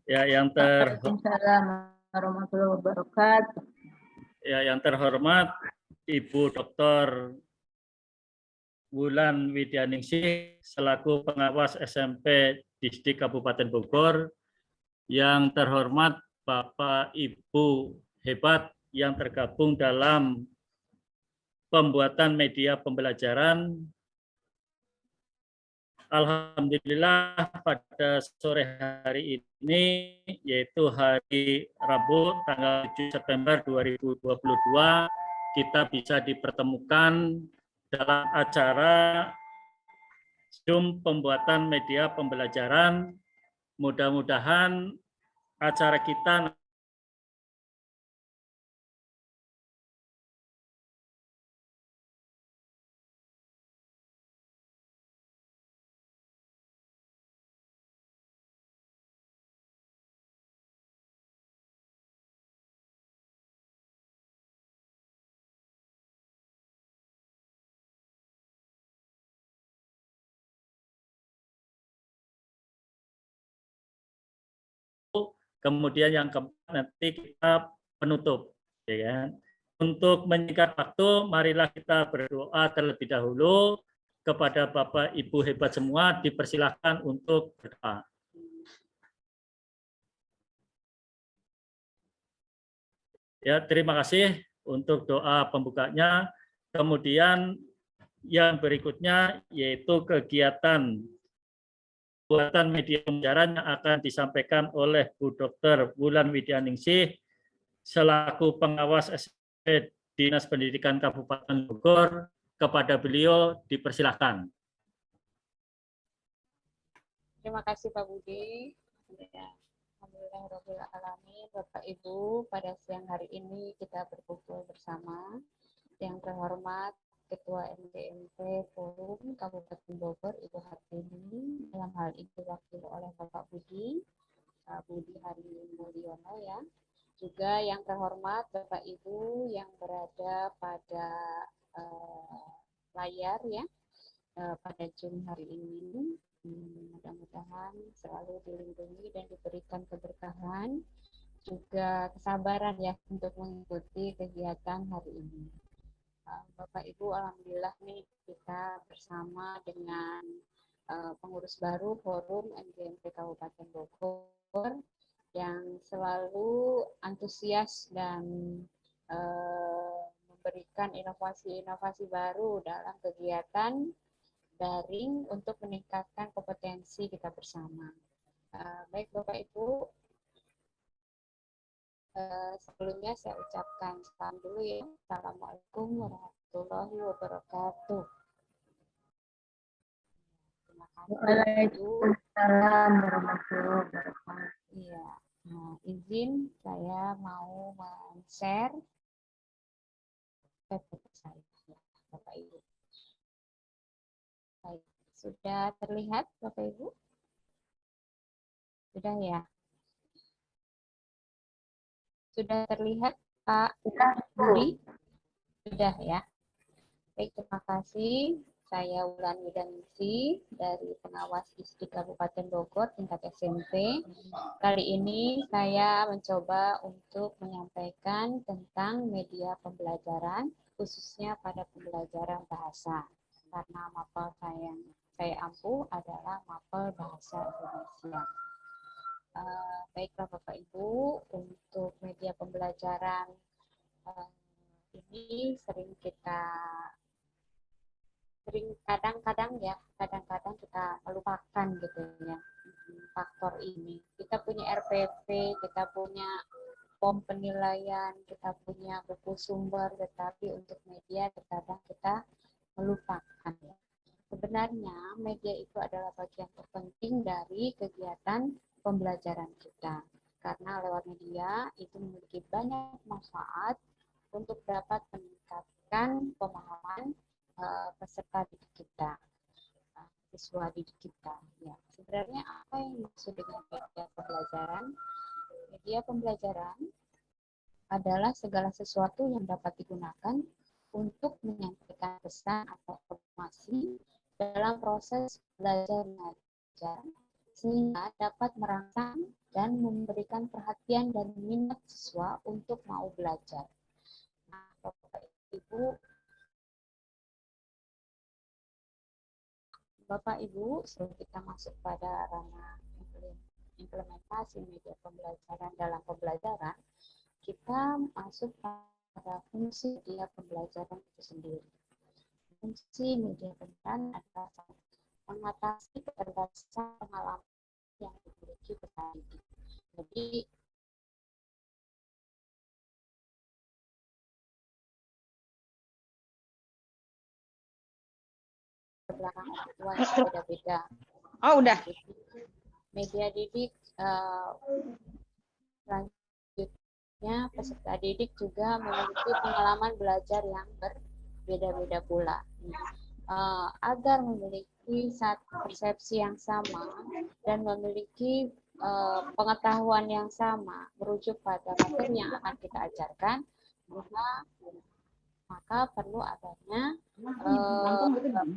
Ya, Waalaikumsalam warahmatullahi wabarakatuh. yang terhormat Ibu Dr. Wulan Widyaningsih selaku pengawas SMP Distrik Kabupaten Bogor, yang terhormat Bapak Ibu hebat yang tergabung dalam pembuatan media pembelajaran. Alhamdulillah pada sore hari ini, yaitu hari Rabu tanggal 7 September 2022, kita bisa dipertemukan dalam acara Zoom pembuatan media pembelajaran. Mudah-mudahan acara kita kemudian yang keempat nanti kita penutup, ya kan? Untuk menyingkat waktu, marilah kita berdoa terlebih dahulu. Kepada Bapak Ibu hebat semua, dipersilahkan untuk berdoa. Ya, terima kasih untuk doa pembukanya. Kemudian yang berikutnya yaitu kegiatan buatan media pembelajaran yang akan disampaikan oleh Bu Dr. Wulan Widyaningsih selaku pengawas SMP Dinas Pendidikan Kabupaten Bogor. Kepada beliau dipersilahkan. Terima kasih Pak Budi. Ya, Alhamdulillahirrahmanirrahim. Bapak Ibu, pada siang hari ini kita berkumpul bersama. Yang terhormat Ketua MDMP Forum Kabupaten Bogor, Ibu Hartini, dalam hal ini diwakili oleh Bapak Budi, Budi Hari Mulyono ya. Juga yang terhormat Bapak Ibu yang berada pada layar ya, pada Zoom hari ini. Mudah-mudahan selalu dilindungi dan diberikan keberkahan, juga kesabaran ya untuk mengikuti kegiatan hari ini. Bapak Ibu, alhamdulillah nih kita bersama dengan pengurus baru Forum MDMP Kabupaten Bogor yang selalu antusias dan memberikan inovasi-inovasi baru dalam kegiatan daring untuk meningkatkan kompetensi kita bersama. Baik Bapak Ibu, sebelumnya saya ucapkan salam dulu ya. Assalamualaikum warahmatullahi wabarakatuh. Terima kasih. Waalaikumsalam warahmatullahi wabarakatuh. Iya, izin saya mau men-share PPT saya, ya, Bapak Ibu. Baik, sudah terlihat Bapak Ibu? Sudah ya? Sudah terlihat Pak Budi? Sudah ya? Baik, terima kasih. Saya Wulan Widyaningsih dari pengawas Distrik Kabupaten Bogor tingkat SMP. Kali ini saya mencoba untuk menyampaikan tentang media pembelajaran, khususnya pada pembelajaran bahasa. Karena mapel saya ampuh adalah mapel bahasa Indonesia. Baiklah Bapak Ibu, untuk media pembelajaran ini sering kadang-kadang kita melupakan gitu ya faktor ini. Kita punya RPP, kita punya POM penilaian, kita punya buku sumber, tetapi untuk media terkadang kita melupakan. Sebenarnya media itu adalah bagian terpenting dari kegiatan pembelajaran kita. Karena lewat media itu memiliki banyak manfaat untuk dapat meningkatkan pemahaman peserta didik kita, siswa didik kita. Ya, sebenarnya apa yang dimaksud dengan media pembelajaran? Media pembelajaran adalah segala sesuatu yang dapat digunakan untuk menyampaikan pesan atau informasi dalam proses belajar mengajar sehingga dapat merangsang dan memberikan perhatian dan minat siswa untuk mau belajar. Nah, Bapak Ibu, sebelum kita masuk pada ranah implementasi media pembelajaran dalam pembelajaran, kita masuk pada fungsi media pembelajaran itu sendiri. Fungsi media pembelajaran adalah mengatasi keterbatasan pengalaman yang dimiliki peserta didik. Jadi, belakang orang tua yang beda-beda. Oh, udah. Media didik selanjutnya peserta didik juga memiliki pengalaman belajar yang berbeda-beda pula. Agar memiliki satu persepsi yang sama dan memiliki pengetahuan yang sama merujuk pada materi yang akan kita ajarkan, maka perlu adanya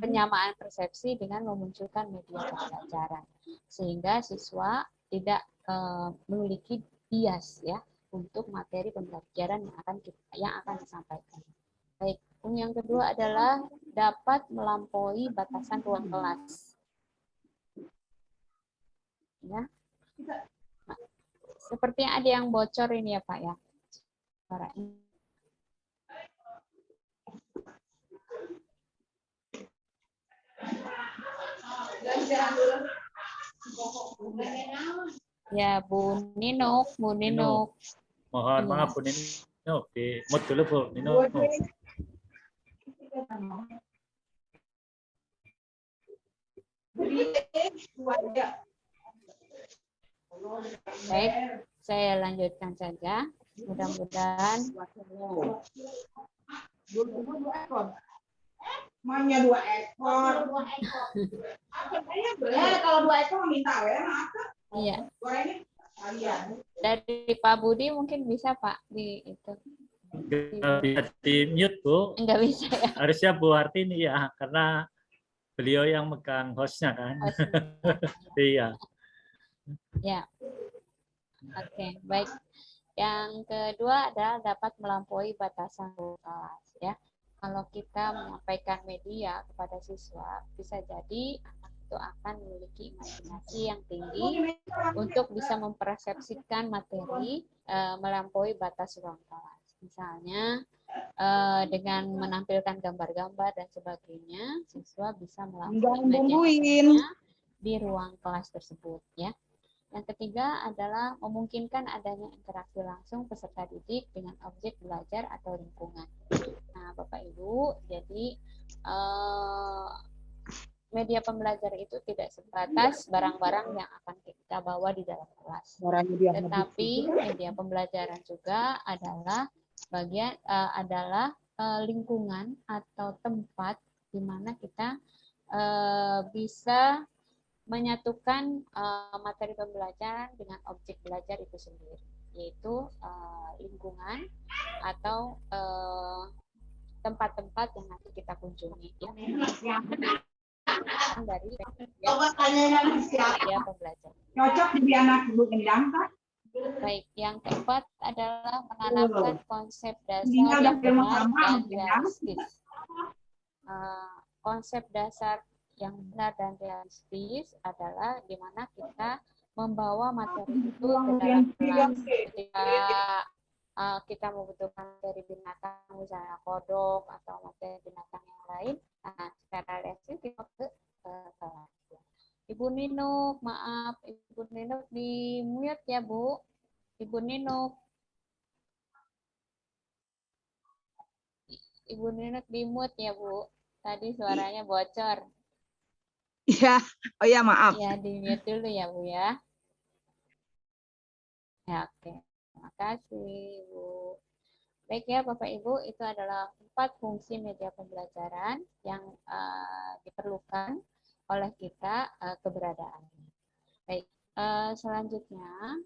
penyamaan persepsi dengan memunculkan media pembelajaran sehingga siswa tidak memiliki bias ya untuk materi pembelajaran yang akan disampaikan. Baik, yang kedua adalah dapat melampaui batasan ruang kelas. Ya. Nah, sepertinya ada yang bocor ini ya Pak ya. Suaranya. Ya, Bu Ninuk. Mohon Iya. maaf Bu Ninuk, di mute dulu Bu Ninuk. Baik, saya lanjutkan saja. Mudah-mudahan Mainnya 2 ekor. Kalau 2 ekor minta ya, iya. Kalian. Dari Pak Budi mungkin bisa Pak di itu. Nggak bisa di mute Bu. Enggak bisa ya. Harusnya Bu Hartini ya, karena beliau yang megang hostnya kan. Iya. Ya. Oke, baik. Yang kedua adalah dapat melampaui batasan kelas ya. Kalau kita menyampaikan media kepada siswa, bisa jadi anak itu akan memiliki imajinasi yang tinggi untuk bisa mempersepsikan materi melampaui batas ruang kelas. Misalnya dengan menampilkan gambar-gambar dan sebagainya, siswa bisa melampaui imajinasinya di ruang kelas tersebut ya. Yang ketiga adalah memungkinkan adanya interaksi langsung peserta didik dengan objek belajar atau lingkungan. Nah, Bapak Ibu, jadi media pembelajaran itu tidak sebatas barang-barang yang akan kita bawa di dalam kelas. Tetapi media pembelajaran juga adalah lingkungan atau tempat di mana kita bisa menyatukan materi pembelajaran dengan objek belajar itu sendiri, yaitu lingkungan atau tempat-tempat yang nanti kita kunjungi ya. Dari ya pembelajaran. Cocok jadi anak ibu gendang kan? Baik, yang keempat adalah menanamkan konsep dasar yang benar dan realistis. Konsep dasar yang benar dan realistis adalah di mana kita membawa materi itu ke dalam kelas. Ketika kita membutuhkan materi binatang, misalnya kodok atau materi binatang yang lain, nah, secara realistis kita ke kelas. Ibu Ninuk, maaf, Ibu Ninuk di mute ya Bu. Ibu Ninuk. Ibu Ninuk di mute ya Bu. Tadi suaranya bocor. Iya, oh ya maaf. Ya, di-mute dulu ya, Bu ya. Ya, oke. Terima kasih, Bu. Baik ya, Bapak Ibu, itu adalah 4 fungsi media pembelajaran yang diperlukan oleh kita keberadaannya. Baik, selanjutnya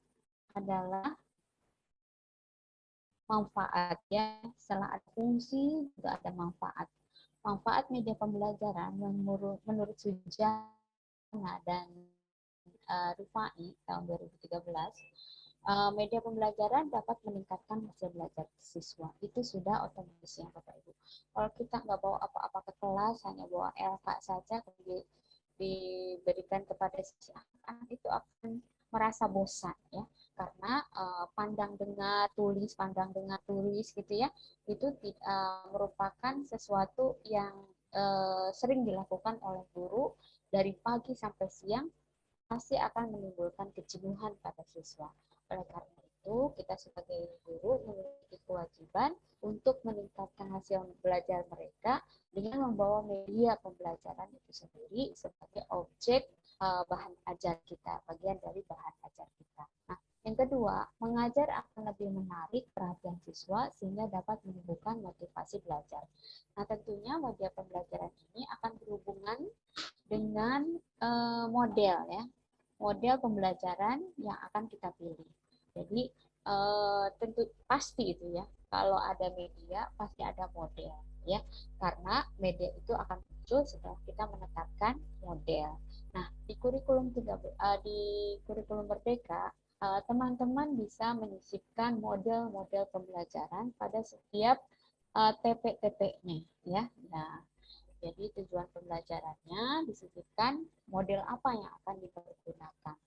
adalah manfaat ya. Setelah ada fungsi, juga ada manfaat. Manfaat media pembelajaran menurut Sujana dan Rufai tahun 2013, media pembelajaran dapat meningkatkan hasil belajar siswa. Itu sudah otomatis ya Bapak Ibu. Kalau kita nggak bawa apa-apa ke kelas, hanya bawa LK saja, diberikan kepada siswa, anak itu akan merasa bosan ya, karena pandang dengar tulis gitu ya, itu merupakan sesuatu yang sering dilakukan oleh guru dari pagi sampai siang, pasti akan menimbulkan kejenuhan pada siswa. Oleh karena itu, kita sebagai guru memiliki kewajiban untuk meningkatkan hasil belajar mereka dengan membawa media pembelajaran itu sendiri sebagai objek bahan ajar kita, bagian dari bahan ajar kita. Nah, yang kedua, mengajar akan lebih menarik perhatian siswa sehingga dapat menimbulkan motivasi belajar. Nah, tentunya media pembelajaran ini akan berhubungan dengan model ya, model pembelajaran yang akan kita pilih. Jadi tentu pasti itu ya, kalau ada media pasti ada model ya, karena media itu akan muncul setelah kita menetapkan model. Nah, di kurikulum Merdeka, teman-teman bisa menyisipkan model-model pembelajaran pada setiap TP-TP-nya ya. Nah, jadi tujuan pembelajarannya disisipkan model apa yang akan dipergunakan.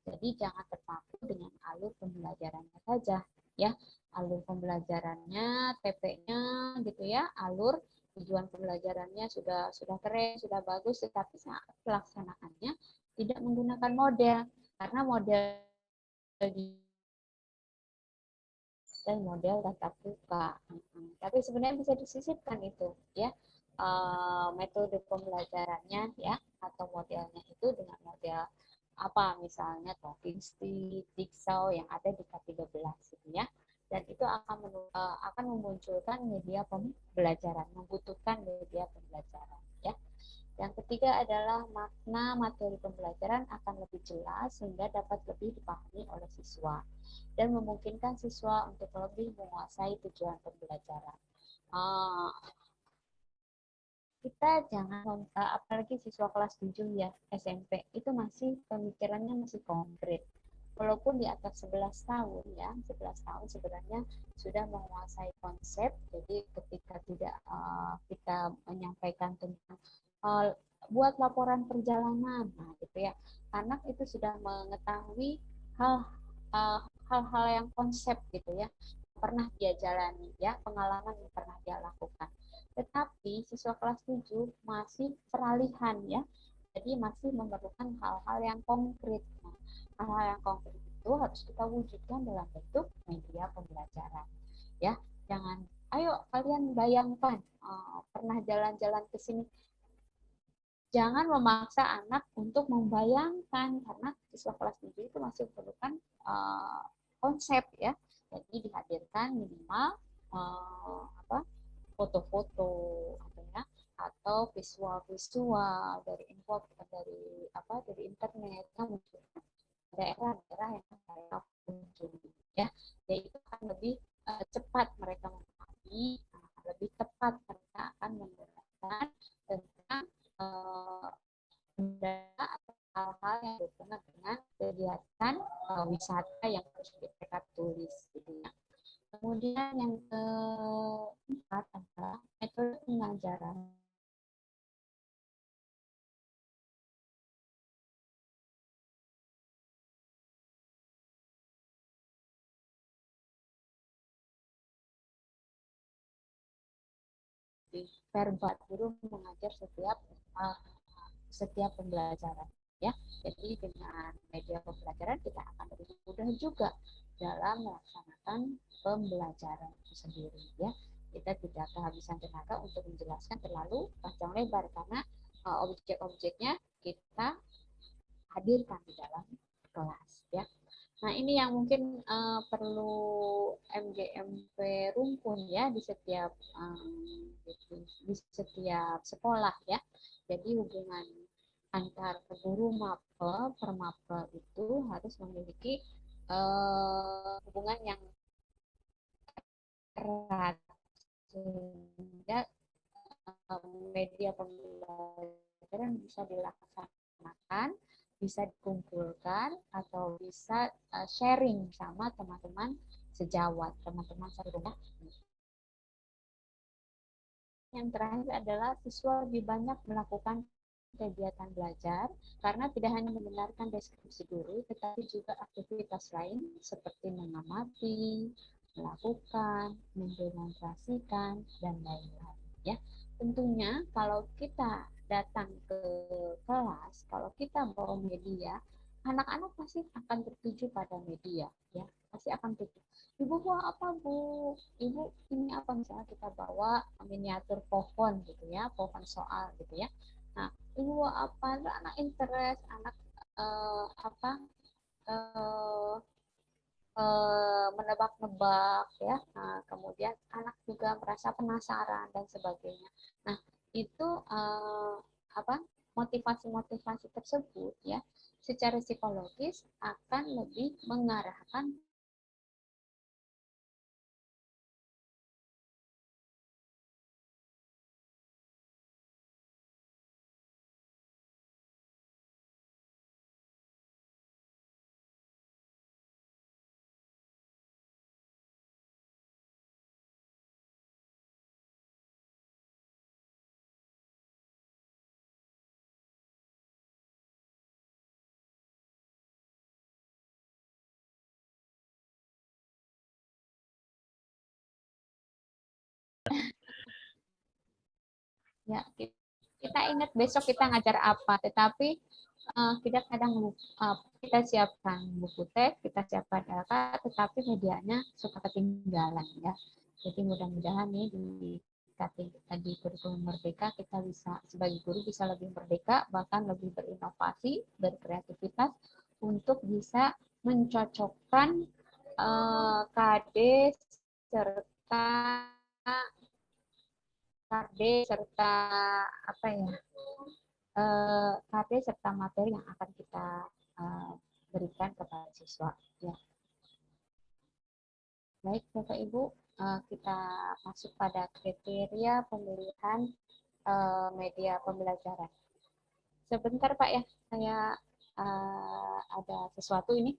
Jadi jangan terpaku dengan alur pembelajarannya saja ya. Alur pembelajarannya, TP-nya gitu ya, alur tujuan pembelajarannya sudah keren, sudah bagus, tetapi saat pelaksanaannya tidak menggunakan model, karena model dan model tatap muka. Tapi sebenarnya bisa disisipkan itu ya, metode pembelajarannya ya, atau modelnya itu dengan model apa, misalnya talking stick, jigsaw yang ada di K13 gitu ya. Dan itu akan memunculkan media pembelajaran, membutuhkan media pembelajaran ya. Yang ketiga adalah makna materi pembelajaran akan lebih jelas sehingga dapat lebih dipahami oleh siswa dan memungkinkan siswa untuk lebih menguasai tujuan pembelajaran. Kita jangan, apalagi siswa kelas 7 ya, SMP, itu masih pemikirannya masih konkret. Walaupun di atas 11 tahun ya, 11 tahun sebenarnya sudah menguasai konsep, jadi ketika tidak kita menyampaikan tentang buat laporan perjalanan, nah gitu ya, anak itu sudah mengetahui hal-hal yang konsep gitu ya, pernah dia jalani ya, pengalaman yang pernah dia lakukan. Tetapi siswa kelas 7 masih peralihan ya, jadi masih memerlukan hal-hal yang konkret. Nah, hal-hal yang konkret itu harus kita wujudkan dalam bentuk media pembelajaran ya. Jangan, ayo kalian bayangkan pernah jalan-jalan ke sini. Jangan memaksa anak untuk membayangkan, karena siswa kelas 7 itu masih memerlukan konsep ya. Jadi dihadirkan minimal foto-foto ya, atau visual-visual dari dari internet yang menunjukkan daerah-daerah yang mereka kunjungi ya. Jadi itu akan lebih cepat mereka memahami, lebih tepat mereka akan menggunakan tentang benda atau hal-hal yang berhubungan dengan kegiatan wisata yang harus mereka tulis gitu ya. Kemudian yang keempat adalah metode pengajaran. Verbal, guru mengajar setiap pembelajaran ya. Jadi dengan media pembelajaran kita akan lebih mudah juga dalam melaksanakan pembelajaran itu sendiri ya. Kita tidak kehabisan tenaga untuk menjelaskan terlalu panjang lebar, karena objek-objeknya kita hadirkan di dalam kelas ya. Nah, ini yang mungkin perlu MGMP rumpun ya di setiap sekolah ya. Jadi hubungan antar guru mapel per mapel itu harus memiliki hubungan yang erat sehingga media pembelajaran bisa dilaksanakan bisa dikumpulkan atau bisa sharing sama teman-teman sejawat, teman-teman serumah. Yang terakhir adalah siswa lebih banyak melakukan kegiatan belajar karena tidak hanya mendengarkan deskripsi guru, tetapi juga aktivitas lain seperti mengamati, melakukan, mendemonstrasikan, dan lain-lain. Ya, tentunya kalau kita datang ke kelas, kalau kita bawa media, anak-anak pasti akan tertuju pada media, ya, pasti akan tertuju. Ibu bawa apa, Bu? Ibu ini apa? Misalnya kita bawa miniatur pohon gitu ya, pohon soal gitu ya. Nah, ibu bawa apa? Itu anak interest, anak apa? eh, menebak-nebak ya. Nah, kemudian anak juga merasa penasaran dan sebagainya. Nah, itu apa? Motivasi-motivasi tersebut ya, secara psikologis akan lebih mengarahkan ya. Kita ingat besok kita ngajar apa, tetapi kita kadang kita siapkan buku teks, kita siapkan LK, tetapi medianya suka ketinggalan ya. Jadi mudah-mudahan nih di kurikulum merdeka kita bisa sebagai guru bisa lebih merdeka, bahkan lebih berinovasi, berkreativitas untuk bisa mencocokkan KD serta serta apa ya KD serta materi yang akan kita berikan kepada siswa. Ya. Baik, Bapak Ibu, kita masuk pada kriteria pemilihan media pembelajaran. Sebentar Pak ya, saya ada sesuatu ini.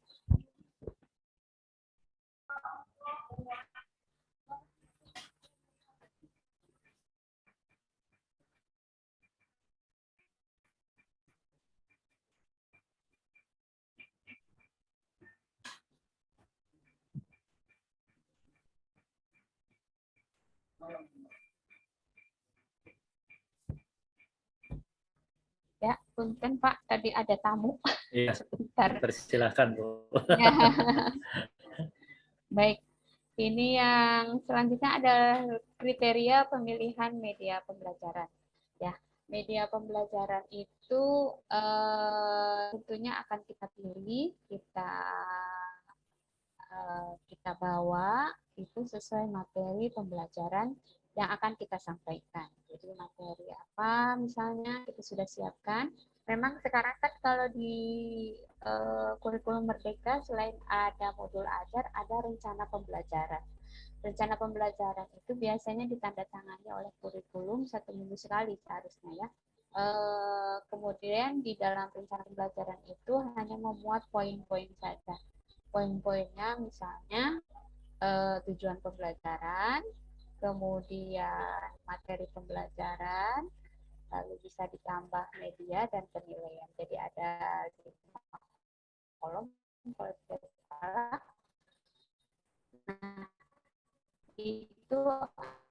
Ya, punten Pak, tadi ada tamu. Iya, Sebentar. persilakan Bu. Ya. Baik, ini yang selanjutnya ada kriteria pemilihan media pembelajaran. Ya, media pembelajaran itu tentunya akan kita pilih, kita bawa itu sesuai materi pembelajaran yang akan kita sampaikan. Jadi materi apa misalnya kita sudah siapkan. Memang sekarang kan kalau di kurikulum Merdeka selain ada modul ajar, ada rencana pembelajaran. Rencana pembelajaran itu biasanya ditandatangani oleh kurikulum 1 minggu sekali seharusnya ya. Kemudian di dalam rencana pembelajaran itu hanya memuat poin-poin saja. Poin-poinnya misalnya tujuan pembelajaran, kemudian materi pembelajaran, lalu bisa ditambah media dan penilaian. Jadi ada 5 kolom kalau tidak salah. Nah, itu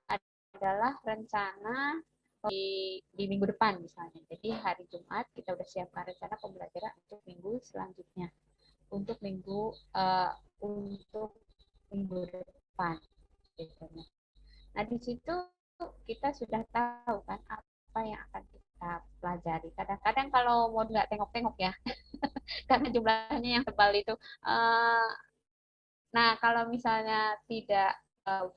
adalah rencana di minggu depan misalnya. Jadi hari Jumat kita udah siapkan rencana pembelajaran untuk minggu selanjutnya, untuk minggu depan. Gitu. Nah di situ kita sudah tahu kan apa yang akan kita pelajari. Kadang-kadang kalau mau nggak tengok-tengok ya, karena jumlahnya yang tebal itu. Nah kalau misalnya tidak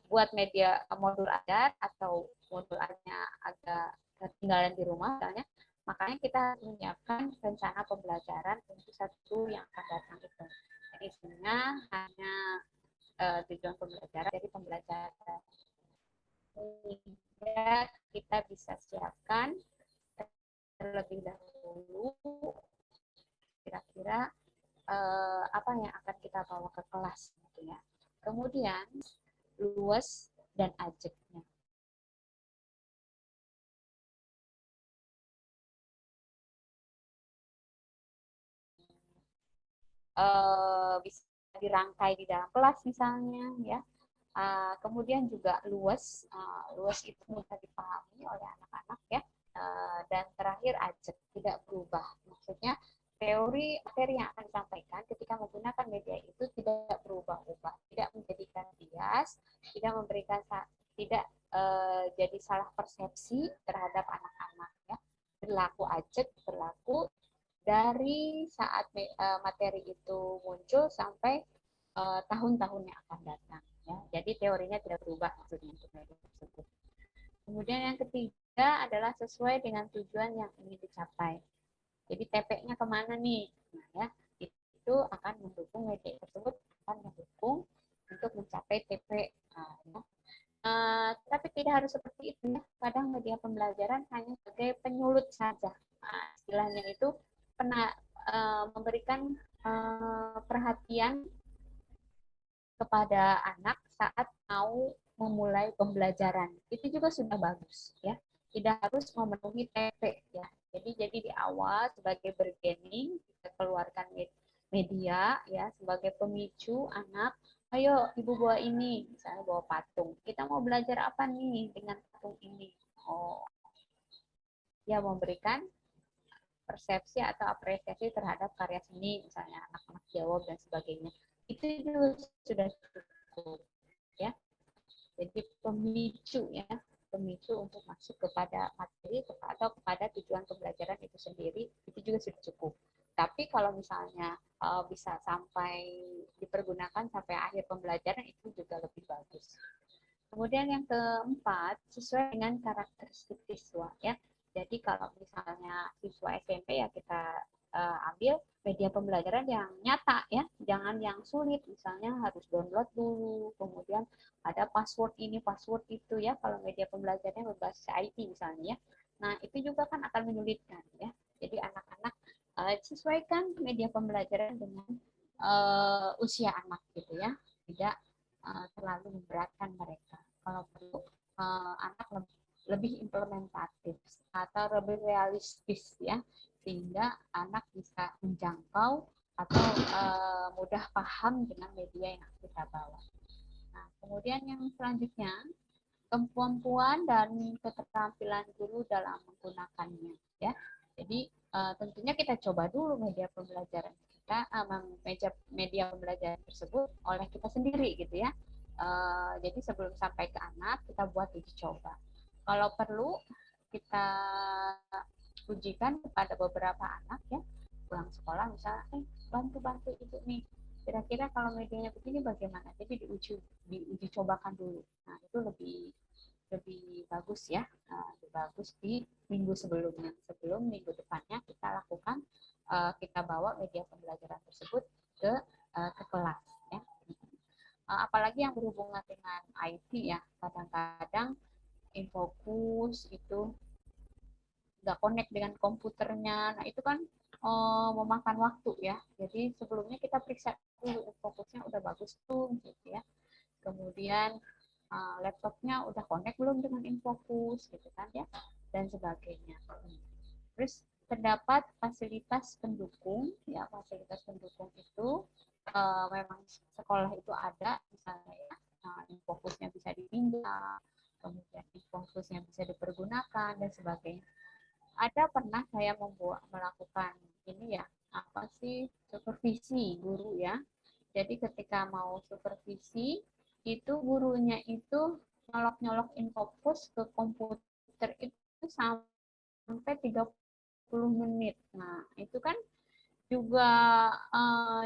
buat media modul ajar atau modulnya agak ketinggalan di rumah misalnya, makanya kita menyiapkan rencana pembelajaran untuk satu yang akan datang itu. Jadi sebenarnya hanya tujuan pembelajaran dari pembelajaran. Sehingga kita bisa siapkan terlebih dahulu kira-kira apa yang akan kita bawa ke kelas gitu ya. Kemudian luas dan ajeknya. Bisa dirangkai di dalam kelas misalnya ya. Kemudian juga luas, luas itu mudah dipahami oleh anak-anak ya. Dan terakhir ajek, tidak berubah. Maksudnya teori materi yang akan disampaikan ketika menggunakan media itu tidak berubah-ubah, tidak menjadikan bias, tidak memberikan tidak jadi salah persepsi terhadap anak-anak ya. Berlaku ajek, berlaku dari saat materi itu muncul sampai tahun-tahun yang akan datang ya. Jadi teorinya tidak berubah maksudnya untuk media tersebut. Kemudian yang ketiga adalah sesuai dengan tujuan yang ingin dicapai. Jadi TP-nya kemana nih? Nah, ya, itu akan mendukung media tersebut akan mendukung untuk mencapai TP. Nah, ya. Tapi tidak harus seperti itu ya. Kadang media pembelajaran hanya sebagai penyulut saja. Nah, istilahnya itu memberikan perhatian kepada anak saat mau memulai pembelajaran. Itu juga sudah bagus ya. Tidak harus memenuhi TP ya. Jadi di awal sebagai bergening kita keluarkan media ya sebagai pemicu anak. Ayo ibu bawa ini, misalnya bawa patung. Kita mau belajar apa nih dengan patung ini? Oh, ya memberikan persepsi atau apresiasi terhadap karya seni, misalnya anak-anak jawab dan sebagainya. Itu juga sudah cukup ya. Jadi pemicu ya, pemicu untuk masuk kepada materi atau kepada tujuan pembelajaran itu sendiri, itu juga sudah cukup. Tapi kalau misalnya bisa sampai dipergunakan sampai akhir pembelajaran, itu juga lebih bagus. Kemudian yang keempat, sesuai dengan karakteristik siswa ya. Jadi kalau misalnya siswa SMP ya kita ambil media pembelajaran yang nyata ya, jangan yang sulit, misalnya harus download dulu, kemudian ada password ini, password itu ya, kalau media pembelajarannya berbasis IT misalnya ya. Nah, itu juga kan akan menyulitkan ya. Jadi anak-anak sesuaikan media pembelajaran dengan usia anak gitu ya, tidak terlalu memberatkan mereka. Kalau perlu anak lebih implementatif atau lebih realistis ya, sehingga anak bisa menjangkau atau mudah paham dengan media yang kita bawa. Nah, kemudian yang selanjutnya, kemampuan dan keterampilan guru dalam menggunakannya ya. Jadi tentunya kita coba dulu media pembelajaran kita, media pembelajaran tersebut oleh kita sendiri gitu ya. Jadi sebelum sampai ke anak kita buat uji coba. Kalau perlu kita ujikan kepada beberapa anak ya, pulang sekolah misalnya, bantu ibu nih, kira-kira kalau medianya begini bagaimana? Jadi diuji cobakan dulu. Nah itu lebih bagus ya, lebih bagus di minggu sebelumnya. Sebelum minggu depannya kita lakukan, kita bawa media pembelajaran tersebut ke kelas ya. Apalagi yang berhubungan dengan IT ya, kadang-kadang Infokus itu nggak connect dengan komputernya. Nah itu kan memakan waktu ya. Jadi sebelumnya kita periksa dulu Infokusnya udah bagus tuh gitu ya. Kemudian laptopnya udah connect belum dengan Infokus gitu kan ya, dan sebagainya. Terus terdapat fasilitas pendukung ya, fasilitas pendukung itu memang sekolah itu ada, misalnya ya, Infokusnya bisa dipinjam, kemudian Infokusnya bisa dipergunakan dan sebagainya. Ada pernah saya melakukan ini ya, apa sih, supervisi guru ya. Jadi ketika mau supervisi itu gurunya itu nyolok-nyolok Infokus ke komputer itu sampai 30 menit. Nah, itu kan juga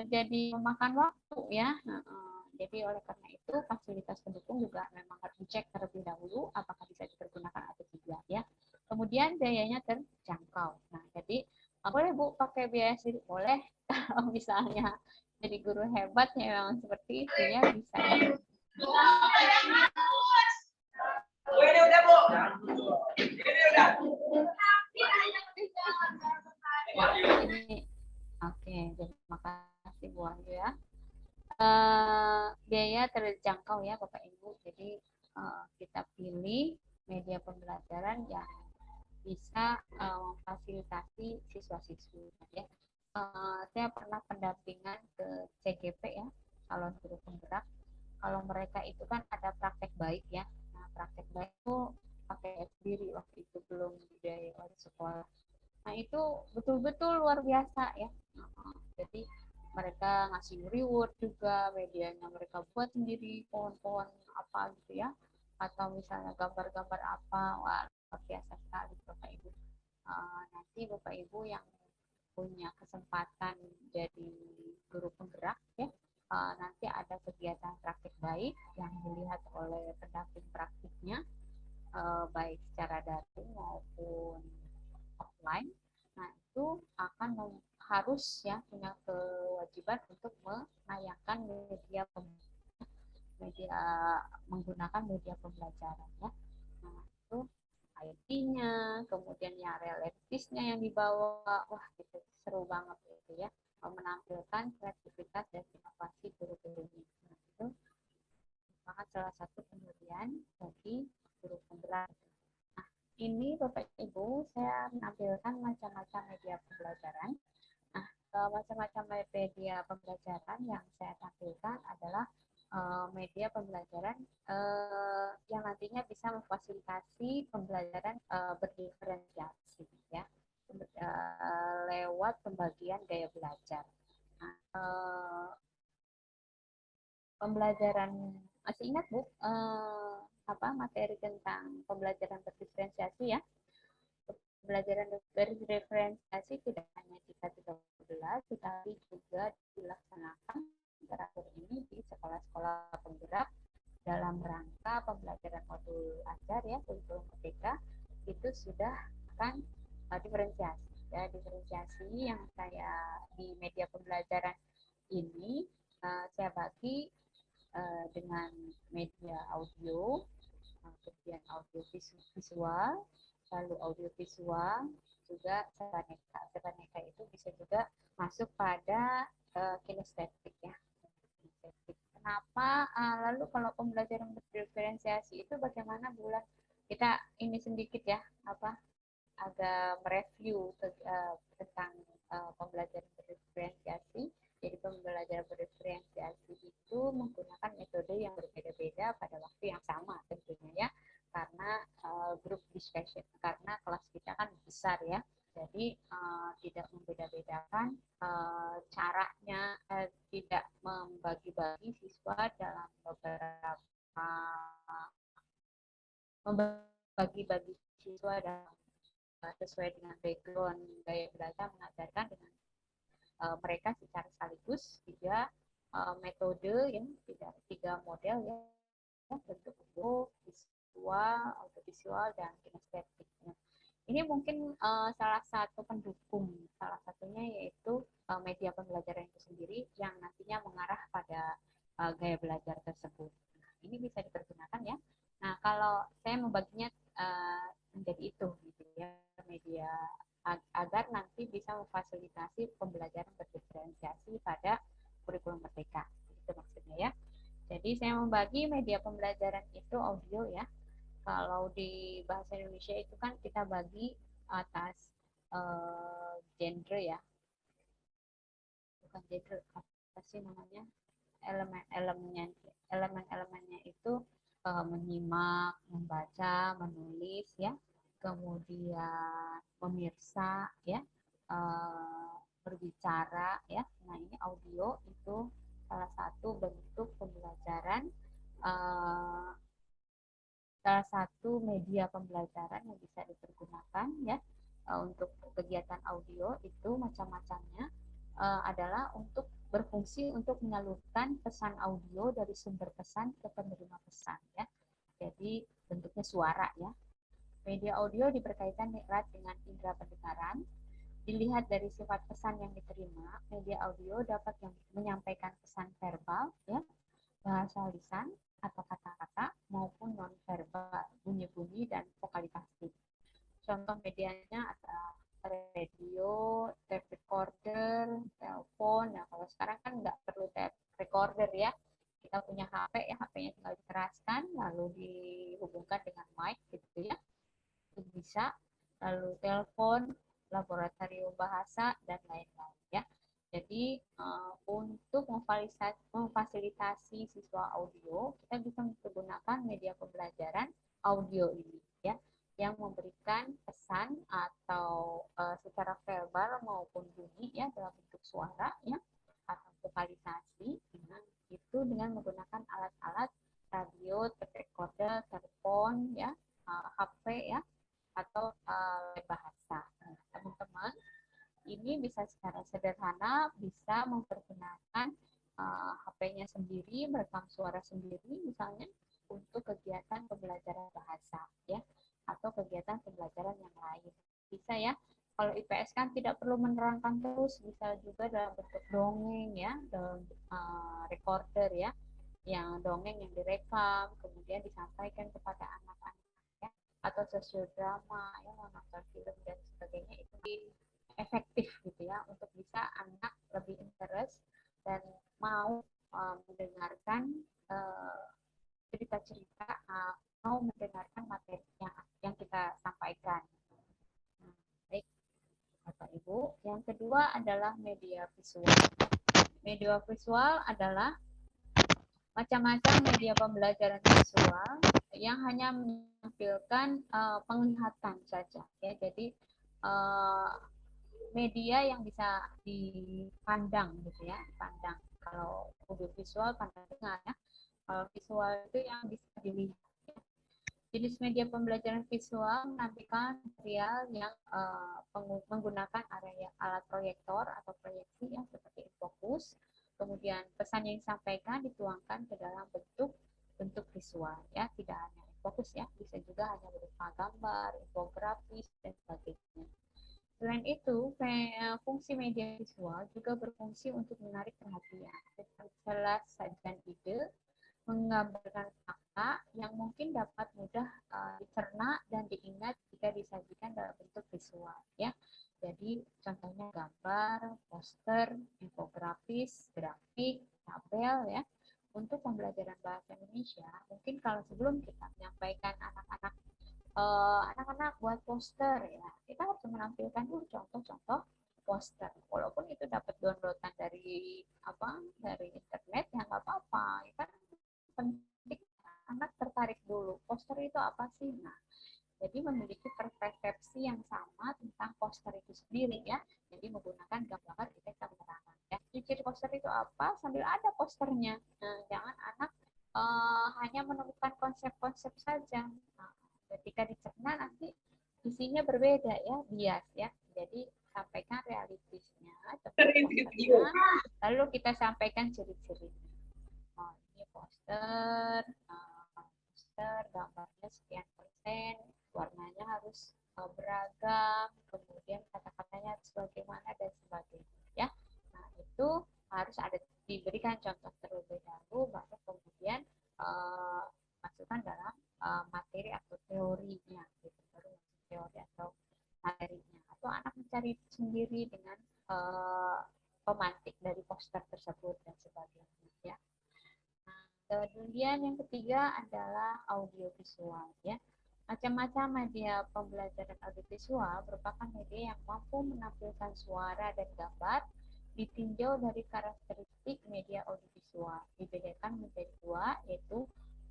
jadi memakan waktu ya. Jadi oleh karena itu fasilitas pendukung juga memang harus dicek terlebih dahulu apakah bisa dipergunakan atau tidak ya. Kemudian biayanya terjangkau. Nah, jadi boleh Bu pakai biaya sendiri, boleh. Kalau misalnya jadi guru hebat ya memang seperti itu ya, bisa. Ini udah, Bu. Ini udah. Ini oke. Oke, terima kasih Bu Wahyu ya. Biaya terjangkau ya Bapak Ibu. Jadi kita pilih media pembelajaran yang bisa memfasilitasi siswa-siswi ya. Saya pernah pendampingan ke CGP ya, calon guru penggerak. Kalau mereka itu kan ada praktek baik ya. Nah, praktek baik itu pakai sendiri waktu itu belum dibiayai oleh sekolah. Nah, itu betul-betul luar biasa ya. Jadi mereka ngasih reward juga, medianya mereka buat sendiri, pohon-pohon apa gitu ya, atau misalnya gambar-gambar apa. Wah, luar biasa sekali Bapak Ibu. Nanti Bapak Ibu yang punya kesempatan jadi guru penggerak ya, nanti ada kegiatan praktik baik yang dilihat oleh pendamping praktiknya, baik secara daring maupun offline. Nah, itu akan harus ya punya kewajiban untuk menayangkan media menggunakan media pembelajaran ya. Nah, itu IT-nya, kemudian yang realistisnya yang dibawa, wah itu seru banget gitu ya, menampilkan kreativitas dan inovasi guru-gurunya. Nah, itu merupakan salah satu penelitian bagi guru penggerak. Nah, ini Bapak Ibu, saya menampilkan macam-macam media pembelajaran. Nah, macam-macam media pembelajaran yang saya tampilkan adalah media pembelajaran yang nantinya bisa memfasilitasi pembelajaran berdiferensiasi ya, lewat pembagian gaya belajar. Nah, pembelajaran masih ingat Bu apa materi tentang pembelajaran berdiferensiasi ya? Pembelajaran berdiferensiasi tidak hanya di K13, tetapi juga dilaksanakan terakhir ini di sekolah-sekolah penggerak dalam rangka pembelajaran modul ajar ya, kurikulum merdeka, itu sudah akan diferensiasi. Ya, diferensiasi yang saya di media pembelajaran ini saya bagi dengan media audio, kemudian audio visual, lalu audio visual, juga sebaneka. Sebaneka itu bisa juga masuk pada kinestetik ya. Kenapa? Lalu kalau pembelajaran berdiferensiasi itu bagaimana bulan kita ini sedikit ya apa agak mereview tentang pembelajaran berdiferensiasi. Jadi pembelajaran berdiferensiasi itu menggunakan metode yang berbeda-beda pada waktu yang sama tentunya ya, karena group discussion, karena kelas kita kan besar ya. Jadi tidak membeda-bedakan caranya, tidak membagi-bagi siswa dalam beberapa membagi-bagi siswa dalam sesuai dengan background gaya belajar mengajarkan dengan mereka secara sekaligus tiga metode yang tiga model ya, bentuk visual, audiovisual dan kinestetik. Ini mungkin salah satu pendukung, salah satunya yaitu media pembelajaran itu sendiri yang nantinya mengarah pada gaya belajar tersebut. Nah, ini bisa dipergunakan ya. Nah, kalau saya membaginya menjadi itu gitu ya, media agar nanti bisa memfasilitasi pembelajaran berdiferensiasi pada kurikulum merdeka. Itu maksudnya ya. Jadi saya membagi media pembelajaran itu audio ya. Kalau di bahasa Indonesia itu kan kita bagi atas genre ya, bukan genre, apa sih namanya, elemen-elemennya itu menyimak, membaca, menulis ya, kemudian memirsa ya, berbicara ya. Nah, ini audio itu salah satu bentuk pembelajaran, salah satu media pembelajaran yang bisa dipergunakan ya untuk kegiatan audio itu macam-macamnya adalah untuk berfungsi untuk menyalurkan pesan audio dari sumber pesan ke penerima pesan ya. Jadi bentuknya suara ya. Media audio diberkaitan erat dengan indera pendengaran. Dilihat dari sifat pesan yang diterima, media audio dapat menyampaikan pesan verbal ya, bahasa lisan atau kata-kata maupun non-verbal, bunyi-bunyi dan vokalisasi. Contoh medianya ada radio, tape recorder, recorder ya. Kita punya HP ya, HP-nya tinggal dikeraskan lalu dihubungkan dengan mic gitu ya. Itu bisa. Lalu telepon, laboratorium bahasa dan lain-lain ya. Jadi untuk memfasilitasi siswa audio, kita bisa menggunakan media pembelajaran audio ini ya, yang memberikan pesan atau secara verbal maupun bunyi ya dalam bentuk suara ya atau vokalisasi dengan menggunakan alat-alat radio, tape recorder, telepon ya, HP ya atau bahasa. Nah, teman-teman, ini bisa secara sederhana bisa mempergunakan HP-nya sendiri, merekam suara sendiri misalnya untuk kegiatan pembelajaran bahasa ya atau kegiatan pembelajaran yang lain. Bisa ya. Kalau IPS kan tidak perlu menerangkan terus, bisa juga dalam bentuk dongeng ya, dalam recorder ya, yang dongeng yang direkam kemudian disampaikan kepada anak-anak ya, atau sosiodrama ya, menonton film dan sebagainya, itu efektif gitu ya untuk bisa anak lebih interest dan mau mendengarkan cerita-cerita, mau mendengarkan materi yang kita sampaikan. Baik, Bapak Ibu. Yang kedua adalah media visual. Media visual adalah macam-macam media pembelajaran visual yang hanya menampilkan penglihatan saja ya. Jadi media yang bisa dipandang gitu ya, pandang. Kalau audiovisual pandang dengar ya. Kalau visual itu yang bisa dilihat. Jenis media pembelajaran visual menampilkan material yang menggunakan alat proyektor atau proyeksi yang seperti fokus. Kemudian pesan yang disampaikan dituangkan ke dalam bentuk visual ya, tidak hanya fokus ya, bisa juga hanya berupa gambar, infografis dan sebagainya. Selain itu, fungsi media visual juga berfungsi untuk menarik perhatian, jelas sajian ide, menggambarkan fakta yang mungkin dapat mudah dicerna dan diingat jika disajikan dalam bentuk visual ya. Jadi contohnya gambar, poster, infografis, grafik, tabel ya. Untuk pembelajaran bahasa Indonesia, mungkin kalau sebelum kita menyampaikan anak-anak buat poster ya, kita harus menampilkan dulu contoh-contoh poster. Walaupun itu dapat downloadan dari internet ya nggak apa-apa, ya kan penting anak tertarik dulu. Poster itu apa sih? Nah, jadi memiliki persepsi yang sama tentang poster itu sendiri ya. Jadi menggunakan gambar kita menerangkan ya. Ciri poster itu apa? Sambil ada posternya. Nah, jangan anak hanya menemukan konsep-konsep saja. Nah, ketika dicerna nanti isinya berbeda ya, bias ya. Jadi sampaikan realistisnya, lalu kita sampaikan ciri-cirinya. Oh, ini poster, gambarnya sekian persen, warnanya harus beragam, kemudian kata-katanya harus bagaimana dan sebagainya ya. Nah, itu harus diberikan contoh terlebih dahulu, baru kemudian masukkan dalam materi atau teorinya gitu, baru teori atau materinya, atau anak mencari sendiri dengan pemantik dari poster tersebut dan sebagainya ya. Kemudian yang ketiga adalah audiovisual ya. Macam-macam media pembelajaran audiovisual merupakan media yang mampu menampilkan suara dan gambar ditinjau dari karakteristik media audiovisual. Dibedakan menjadi dua, yaitu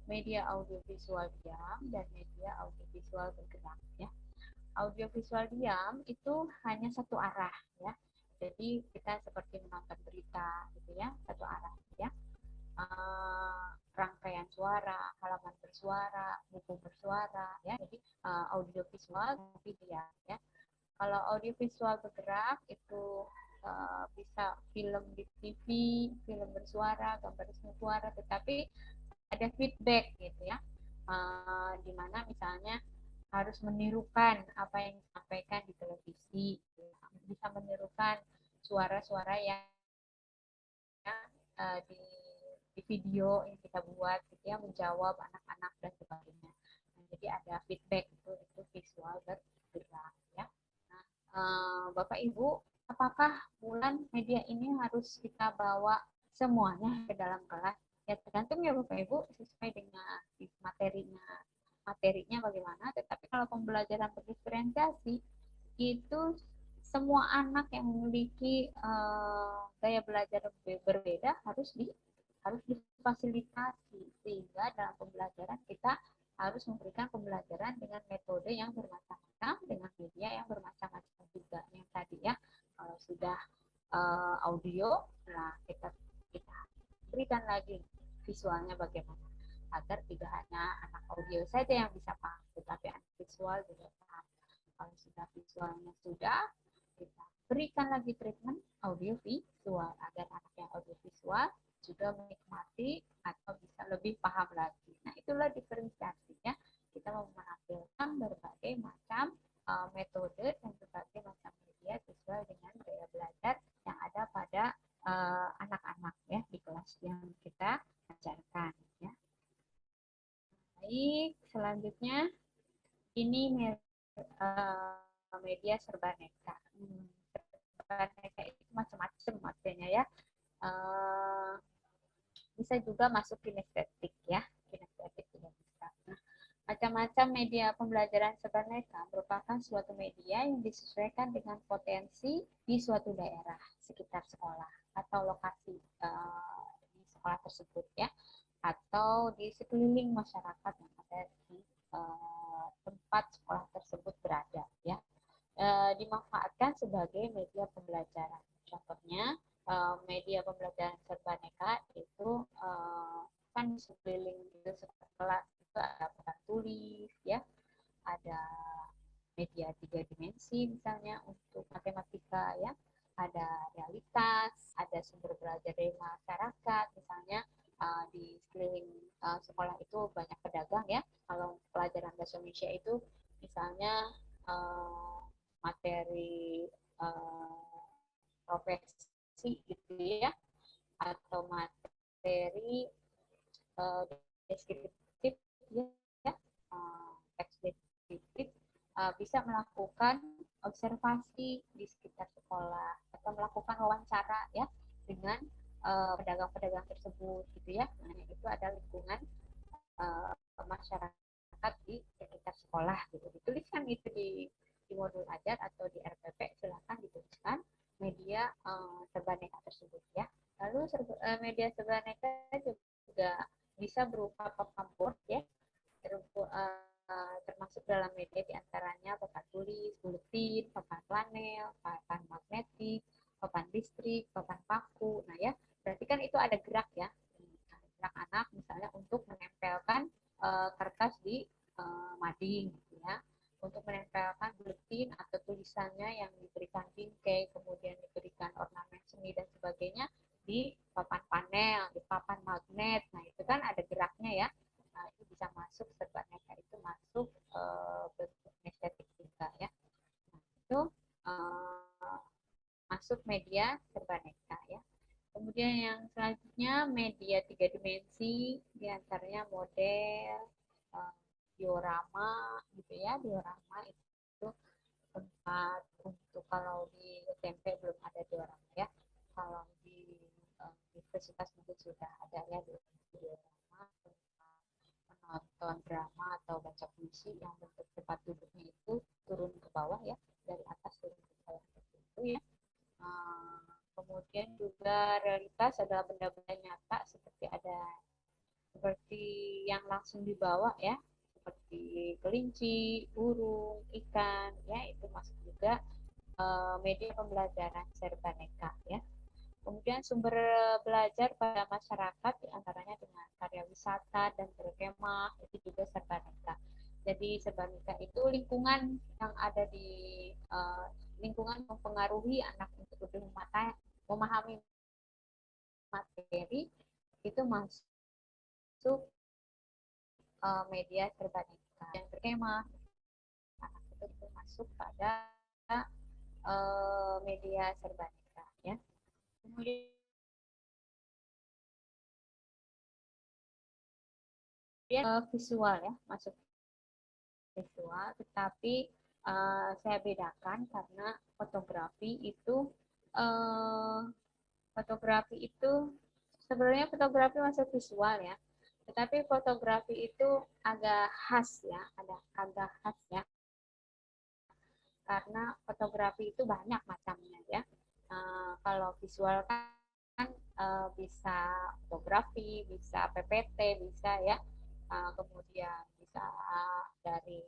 media audiovisual diam dan media audiovisual bergerak ya. Audiovisual diam itu hanya satu arah ya. Jadi kita seperti menonton berita gitu ya, satu arah ya. Rangkaian suara, halaman bersuara, buku bersuara ya. Jadi audiovisual tapi diam ya. Kalau audiovisual bergerak itu bisa film di TV, film bersuara, gambar bersuara, tetapi ada feedback gitu ya. Di mana misalnya harus menirukan apa yang disampaikan di televisi, bisa menirukan suara-suara yang di video yang kita buat gitu ya, menjawab anak-anak dan sebagainya. Nah, jadi ada feedback itu visual bergerak ya. Nah, Bapak Ibu, apakah bulan media ini harus kita bawa semuanya ke dalam kelas. Ya tergantung ya Bapak Ibu sesuai dengan materinya bagaimana. Tetapi kalau pembelajaran berdiferensiasi itu semua anak yang memiliki gaya belajar berbeda harus difasilitasi, sehingga dalam pembelajaran kita harus memberikan pembelajaran dengan metode yang bermacam-macam, dengan media yang bermacam-macam juga. Yang tadi ya, kalau sudah audio, nah kita berikan lagi visualnya bagaimana, agar tidak hanya anak audio saja yang bisa paham, tetapi anak visual juga paham. Kalau sudah visualnya sudah, kita berikan lagi treatment audio visual, agar anak yang audio visual juga menikmati atau bisa lebih paham lagi. Nah, itulah diferensiasinya. Kita mau menampilkan berbagai macam metode dan berbagai macam media sesuai dengan gaya belajar yang ada pada anak-anak ya di kelas yang kita ajarkan ya. Baik, selanjutnya ini media serbaneka. Serbaneka itu macam-macam maksudnya ya. Bisa juga masuk kinestetik ya, kinestetik juga bisa. Nah, macam-macam media pembelajaran serbaneka merupakan suatu media yang disesuaikan dengan potensi di suatu daerah sekitar sekolah atau lokasi di sekolah tersebut ya, atau di sekeliling masyarakat yang ada di tempat sekolah tersebut berada ya. Dimanfaatkan sebagai media pembelajaran. Contohnya media pembelajaran serbaneka itu kan di sekeliling itu sekolah itu ada papan tulis ya, ada media 3 dimensi misalnya untuk matematika ya, ada realitas, ada sumber belajar dari masyarakat misalnya. Di sekeliling sekolah itu banyak pedagang ya. Kalau pelajaran bahasa Indonesia itu misalnya materi profesi gitu ya, atau materi deskriptif ya, teks deskriptif, bisa melakukan observasi di sekitar sekolah atau melakukan wawancara ya dengan pedagang-pedagang tersebut gitu ya. Nah, itu ada lingkungan masyarakat di sekitar sekolah gitu. Dituliskan itu di modul ajar atau di RPP, silakan dituliskan media serbaneka tersebut ya. Lalu media serbaneka juga bisa berupa papan board ya, termasuk dalam media diantaranya papan tulis, buletin, papan flanel, papan magnetik, papan listrik, papan paku. Nah ya, berarti kan itu ada gerak ya, gerak anak misalnya untuk menempelkan kertas di mading gitu ya, untuk menempelkan buletin atau tulisannya yang diberikan bingkai, kemudian diberikan ornamen seni dan sebagainya di papan panel, di papan magnet. Nah itu kan ada geraknya ya. Nah, itu bisa masuk serbaneka, itu masuk bentuk estetik juga ya. Nah, itu masuk media serbaneka ya. Kemudian yang selanjutnya media 3 dimensi, diantaranya model, diorama gitu ya. Diorama itu tempat untuk, kalau di SMP belum ada diorama ya, kalau di universitas mungkin sudah ada ya diorama, menonton drama atau baca puisi yang bentuk tempat duduknya itu turun ke bawah ya, dari atas turun ke bawah itu ya. Kemudian juga realitas adalah benda-benda nyata seperti yang langsung di bawah ya, seperti kelinci, burung, ikan ya, itu masuk juga media pembelajaran serbaneka ya. Kemudian sumber belajar pada masyarakat diantaranya dengan karya wisata dan berkemah, itu juga serbaneka. Jadi serbaneka itu lingkungan yang ada di lingkungan mempengaruhi anak untuk lebih memahami materi, itu masuk media serbaneka. Yang berkemah, anak itu masuk pada media serbaneka ya. Kemudian visual ya, masuk visual, tetapi saya bedakan karena fotografi itu sebenarnya fotografi masuk visual ya, tetapi fotografi itu agak khas ya, agak khas ya, karena fotografi itu banyak macamnya ya. Kalau visual kan bisa fotografi, bisa PPT, bisa ya. Kemudian bisa dari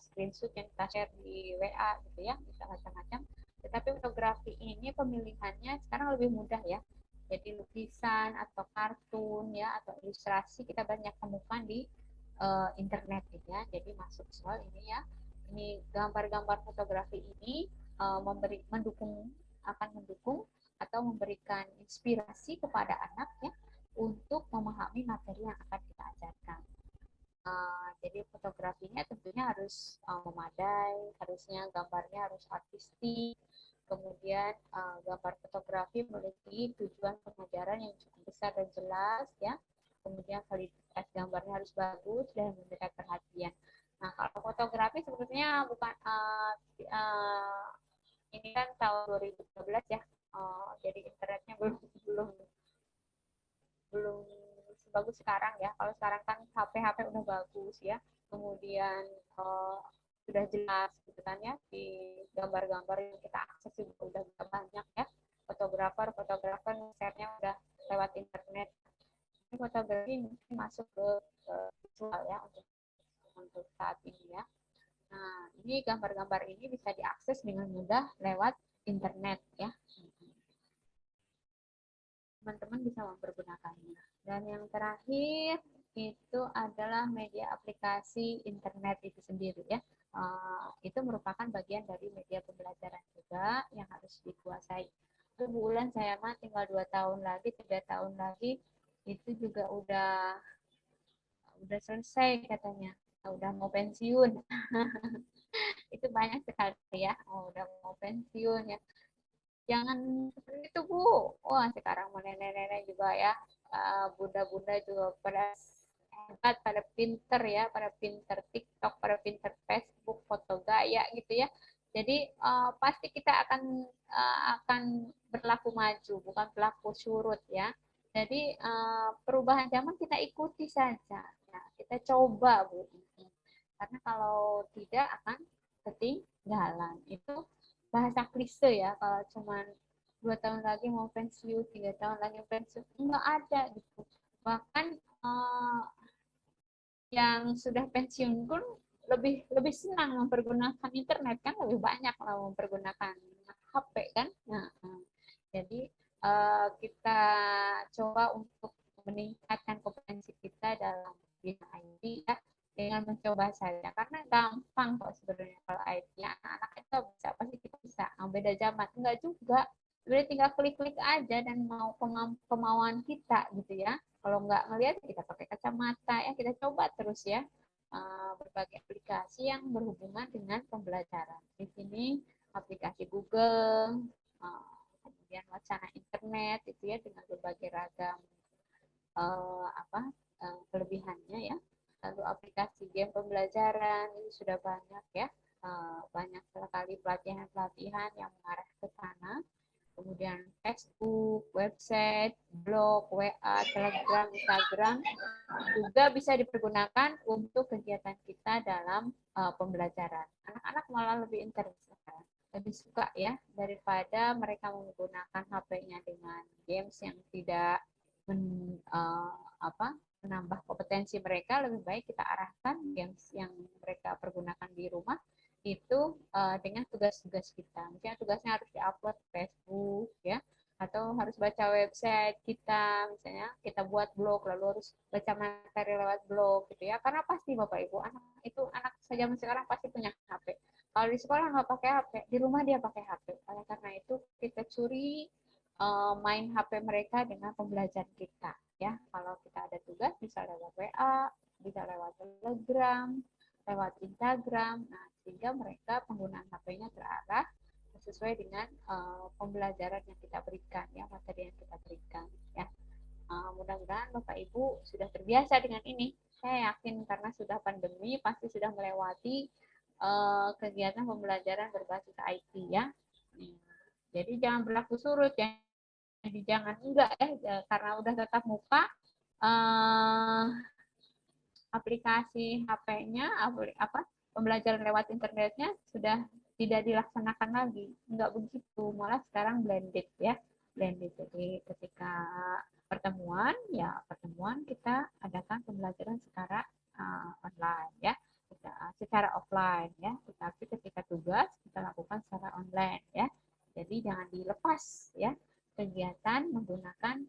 screenshot yang kita share di WA gitu ya, bisa macam-macam. Tetapi fotografi ini pemilihannya sekarang lebih mudah ya. Jadi lukisan atau kartun ya atau ilustrasi kita banyak temukan di internet ya. Jadi masuk soal ini ya. Ini gambar-gambar fotografi ini akan mendukung atau memberikan inspirasi kepada anak ya untuk memahami materi yang akan kita ajarkan. Jadi fotografinya tentunya harus memadai, harusnya gambarnya harus artistik, kemudian gambar fotografi memiliki tujuan pengajaran yang cukup besar dan jelas ya, kemudian kualitas gambarnya harus bagus dan menarik perhatian. Nah, kalau fotografi sebetulnya bukan ini kan tahun 2013 ya, jadi internetnya belum belum sebagus sekarang ya. Kalau sekarang kan HP udah bagus ya, kemudian sudah jelas gitu kan ya, di gambar-gambar yang kita akses juga udah banyak ya. Fotografer share-nya udah lewat internet. Ini fotografi mungkin masuk ke visual ya untuk saat ini ya. Nah, ini gambar-gambar ini bisa diakses dengan mudah lewat internet ya. Teman-teman bisa mempergunakannya. Dan yang terakhir itu adalah media aplikasi internet itu sendiri ya. Itu merupakan bagian dari media pembelajaran juga yang harus dikuasai. Itu bulan saya mah tinggal 2 tahun lagi, 3 tahun lagi itu juga udah selesai katanya. Udah mau pensiun. Itu banyak sekali ya. Udah mau pensiun ya. Jangan seperti itu Bu. Wah sekarang mau nenek-nenek juga ya, bunda-bunda juga pada hebat, pada pinter ya, pada pinter TikTok, pada pinter Facebook, foto gaya gitu ya. Jadi pasti kita akan berlaku maju, bukan berlaku surut ya. Jadi perubahan zaman kita ikuti saja, ya. Kita coba Bu. Karena kalau tidak akan ketinggalan. Itu bahasa klise ya, kalau cuman 2 tahun lagi mau pensiun, 3 tahun lagi pensiun, nggak ada gitu. Bahkan yang sudah pensiun pun lebih senang mempergunakan internet kan, lebih banyak lah mempergunakan HP kan. Nah, jadi kita coba untuk meningkatkan kompetensi kita dalam bidang IT ya, dengan mencoba saja, karena gampang kok sebenarnya kalau IT ya, anak-anak itu bisa, pasti kita bisa. Beda zaman enggak juga, sebenarnya tinggal klik-klik aja dan mau kemauan kita gitu ya. Kalau nggak ngelihat kita pakai kacamata ya, kita coba terus ya berbagai aplikasi yang berhubungan dengan pembelajaran. Di sini aplikasi Google, kemudian wacana internet itu ya, dengan berbagai ragam kelebihannya ya. Lalu aplikasi game pembelajaran ini sudah banyak ya, banyak sekali pelatihan-pelatihan yang mengarah ke sana. Kemudian Facebook, website, blog, WA, Telegram, Instagram juga bisa dipergunakan untuk kegiatan kita dalam pembelajaran. Anak-anak malah lebih interest, lebih suka ya, daripada mereka menggunakan HP-nya dengan games yang tidak menambah kompetensi mereka. Lebih baik kita arahkan games yang mereka pergunakan di rumah itu dengan tugas-tugas kita. Misalnya tugasnya harus diupload ke Facebook ya, atau harus baca website kita, misalnya kita buat blog lalu harus baca materi lewat blog gitu ya. Karena pasti Bapak Ibu, anak zaman sekarang pasti punya HP. Kalau di sekolah nggak pakai HP, di rumah dia pakai HP. Oleh karena itu kita curi main HP mereka dengan pembelajaran kita ya. Kalau kita ada tugas bisa lewat WA, bisa lewat Telegram, lewat Instagram. Nah, sehingga mereka penggunaan HP-nya terarah sesuai dengan pembelajaran yang kita berikan ya, materi yang kita berikan ya. Mudah-mudahan Bapak Ibu sudah terbiasa dengan ini. Saya yakin karena sudah pandemi pasti sudah melewati kegiatan pembelajaran berbasis IT ya. Jadi jangan berlaku surut ya. Jadi jangan enggak karena udah tatap muka, aplikasi HP-nya, pembelajaran lewat internetnya sudah tidak dilaksanakan lagi. Enggak begitu, malah sekarang blended ya. Blended. Jadi ketika pertemuan kita adakan pembelajaran secara online ya. Secara offline ya. Tetapi ketika tugas kita lakukan secara online ya. Jadi jangan dilepas ya kegiatan menggunakan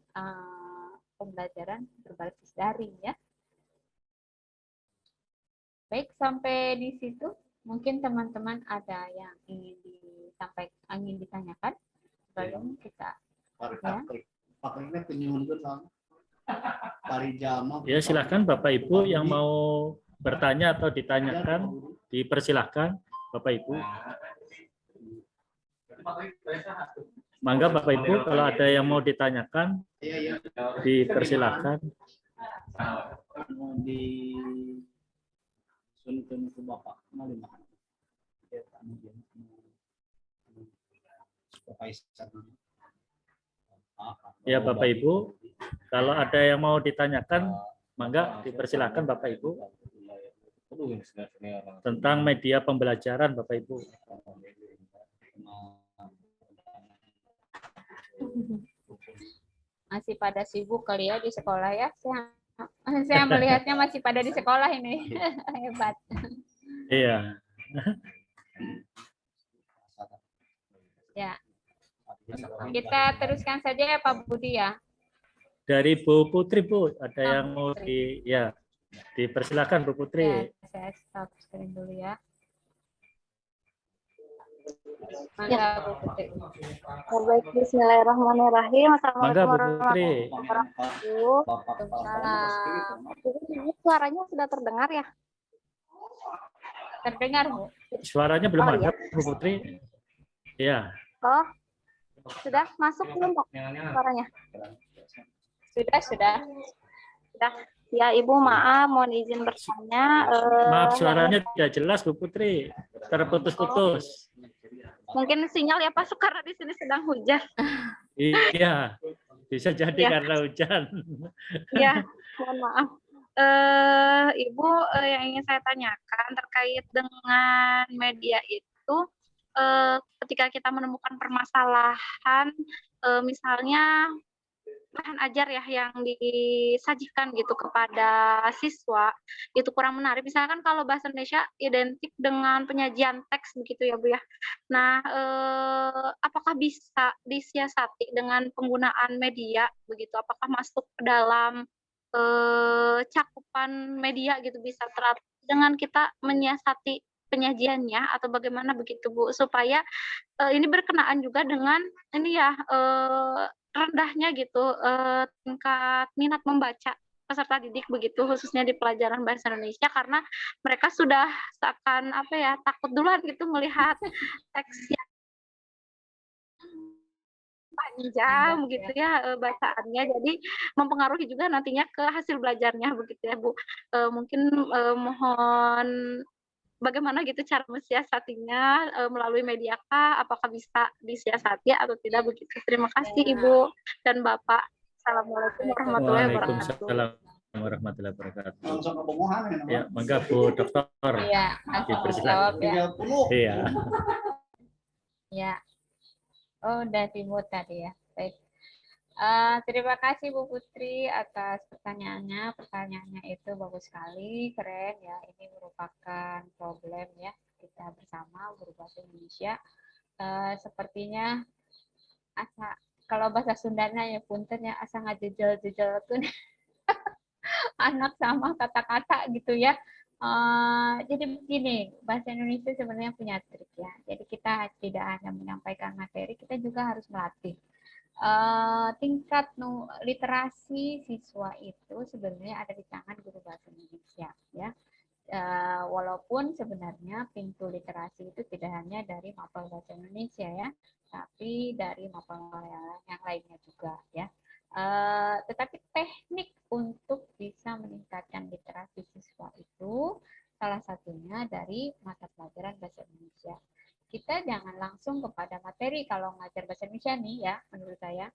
pembelajaran berbasis daring ya. Baik, sampai di situ mungkin teman-teman ada yang ingin ditanyakan sebelum kita ya silakan Bapak Ibu yang mau bertanya atau ditanyakan dipersilahkan Bapak Ibu. Mangga Bapak Ibu kalau ada yang mau ditanyakan dipersilahkan. Ya Bapak Ibu, kalau ada yang mau ditanyakan, mangga dipersilahkan Bapak Ibu. Tentang media pembelajaran Bapak Ibu. Masih pada sibuk kali ya di sekolah ya. Saya melihatnya masih pada di sekolah ini. Hebat. Iya. Ya. Kita teruskan saja ya Pak Budi ya. Dari Bu Putri Bu, ada yang mau dipersilakan Bu Putri. Ya, saya stop screen dulu ya. Mangga Bu Putri. Baik, bismillahirrahmanirrahim. Mangga Bu Putri. Waalaikumsalam. Ini suaranya sudah terdengar ya? Terdengar Bu? Suaranya belum ada iya. Bu Putri. Ya. Oh, sudah masuk belum Pak suaranya? Sudah. Ya Ibu, maaf, mohon izin bertanya. Maaf suaranya tidak jelas Bu Putri. Terputus-putus. Mungkin sinyal ya Pak, karena di sini sedang hujan. Iya. Bisa jadi Ya. karena hujan. Ya, mohon maaf. Ibu, yang ingin saya tanyakan terkait dengan media itu, ketika kita menemukan permasalahan, misalnya bahan ajar ya yang disajikan gitu kepada siswa itu kurang menarik. Misalkan kalau bahasa Indonesia identik dengan penyajian teks begitu ya Bu ya. Nah, apakah bisa disiasati dengan penggunaan media begitu? Apakah masuk ke dalam cakupan media gitu, bisa dengan kita menyiasati penyajiannya atau bagaimana begitu Bu, supaya ini berkenaan juga dengan ini ya rendahnya gitu tingkat minat membaca peserta didik begitu, khususnya di pelajaran bahasa Indonesia, karena mereka sudah seakan takut duluan gitu melihat teks yang panjang begitu ya bacaannya, jadi mempengaruhi juga nantinya ke hasil belajarnya begitu ya Bu. Mungkin mohon bagaimana gitu cara mensiasatinya melalui media kah? Apakah bisa disiasati atau tidak begitu? Terima kasih Ibu dan Bapak. Assalamualaikum warahmatullahi wabarakatuh. Waalaikumsalam warahmatullahi wabarakatuh. Ya, mangga Bu Dokter. Iya, langsung Dipersilakan. dijawab ya. Iya. Ya. Oh, udah dimut tadi ya. Baik. Terima kasih Bu Putri atas pertanyaannya. Pertanyaannya itu bagus sekali, keren ya. Ini merupakan problem ya kita bersama guru bahasa Indonesia. Sepertinya kalau bahasa Sundanya ya punten ya asa ngajejel-jejel tuh anak sama kata-kata gitu ya. Jadi begini, bahasa Indonesia sebenarnya punya trik ya. Jadi kita tidak hanya menyampaikan materi, kita juga harus melatih. Tingkat literasi siswa itu sebenarnya ada di tangan guru bahasa Indonesia ya. Walaupun sebenarnya pintu literasi itu tidak hanya dari mapel bahasa Indonesia ya, tapi dari mapel yang lainnya juga ya. Tetapi teknik untuk bisa meningkatkan literasi siswa itu salah satunya dari mata pelajaran bahasa Indonesia. Kita jangan langsung kepada materi kalau ngajar bahasa Indonesia nih ya, menurut saya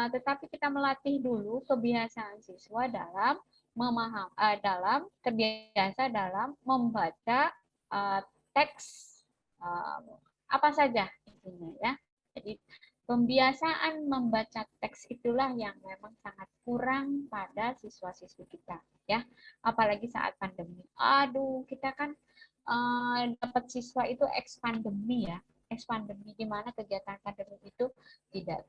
Tetapi kita melatih dulu kebiasaan siswa dalam dalam terbiasa dalam membaca teks apa saja intinya ya. Jadi pembiasaan membaca teks itulah yang memang sangat kurang pada siswa-siswi kita ya. Apalagi saat pandemi. Aduh, kita kan dapat siswa itu ex-pandemi ya. Ex-pandemi di mana kegiatan akademik itu tidak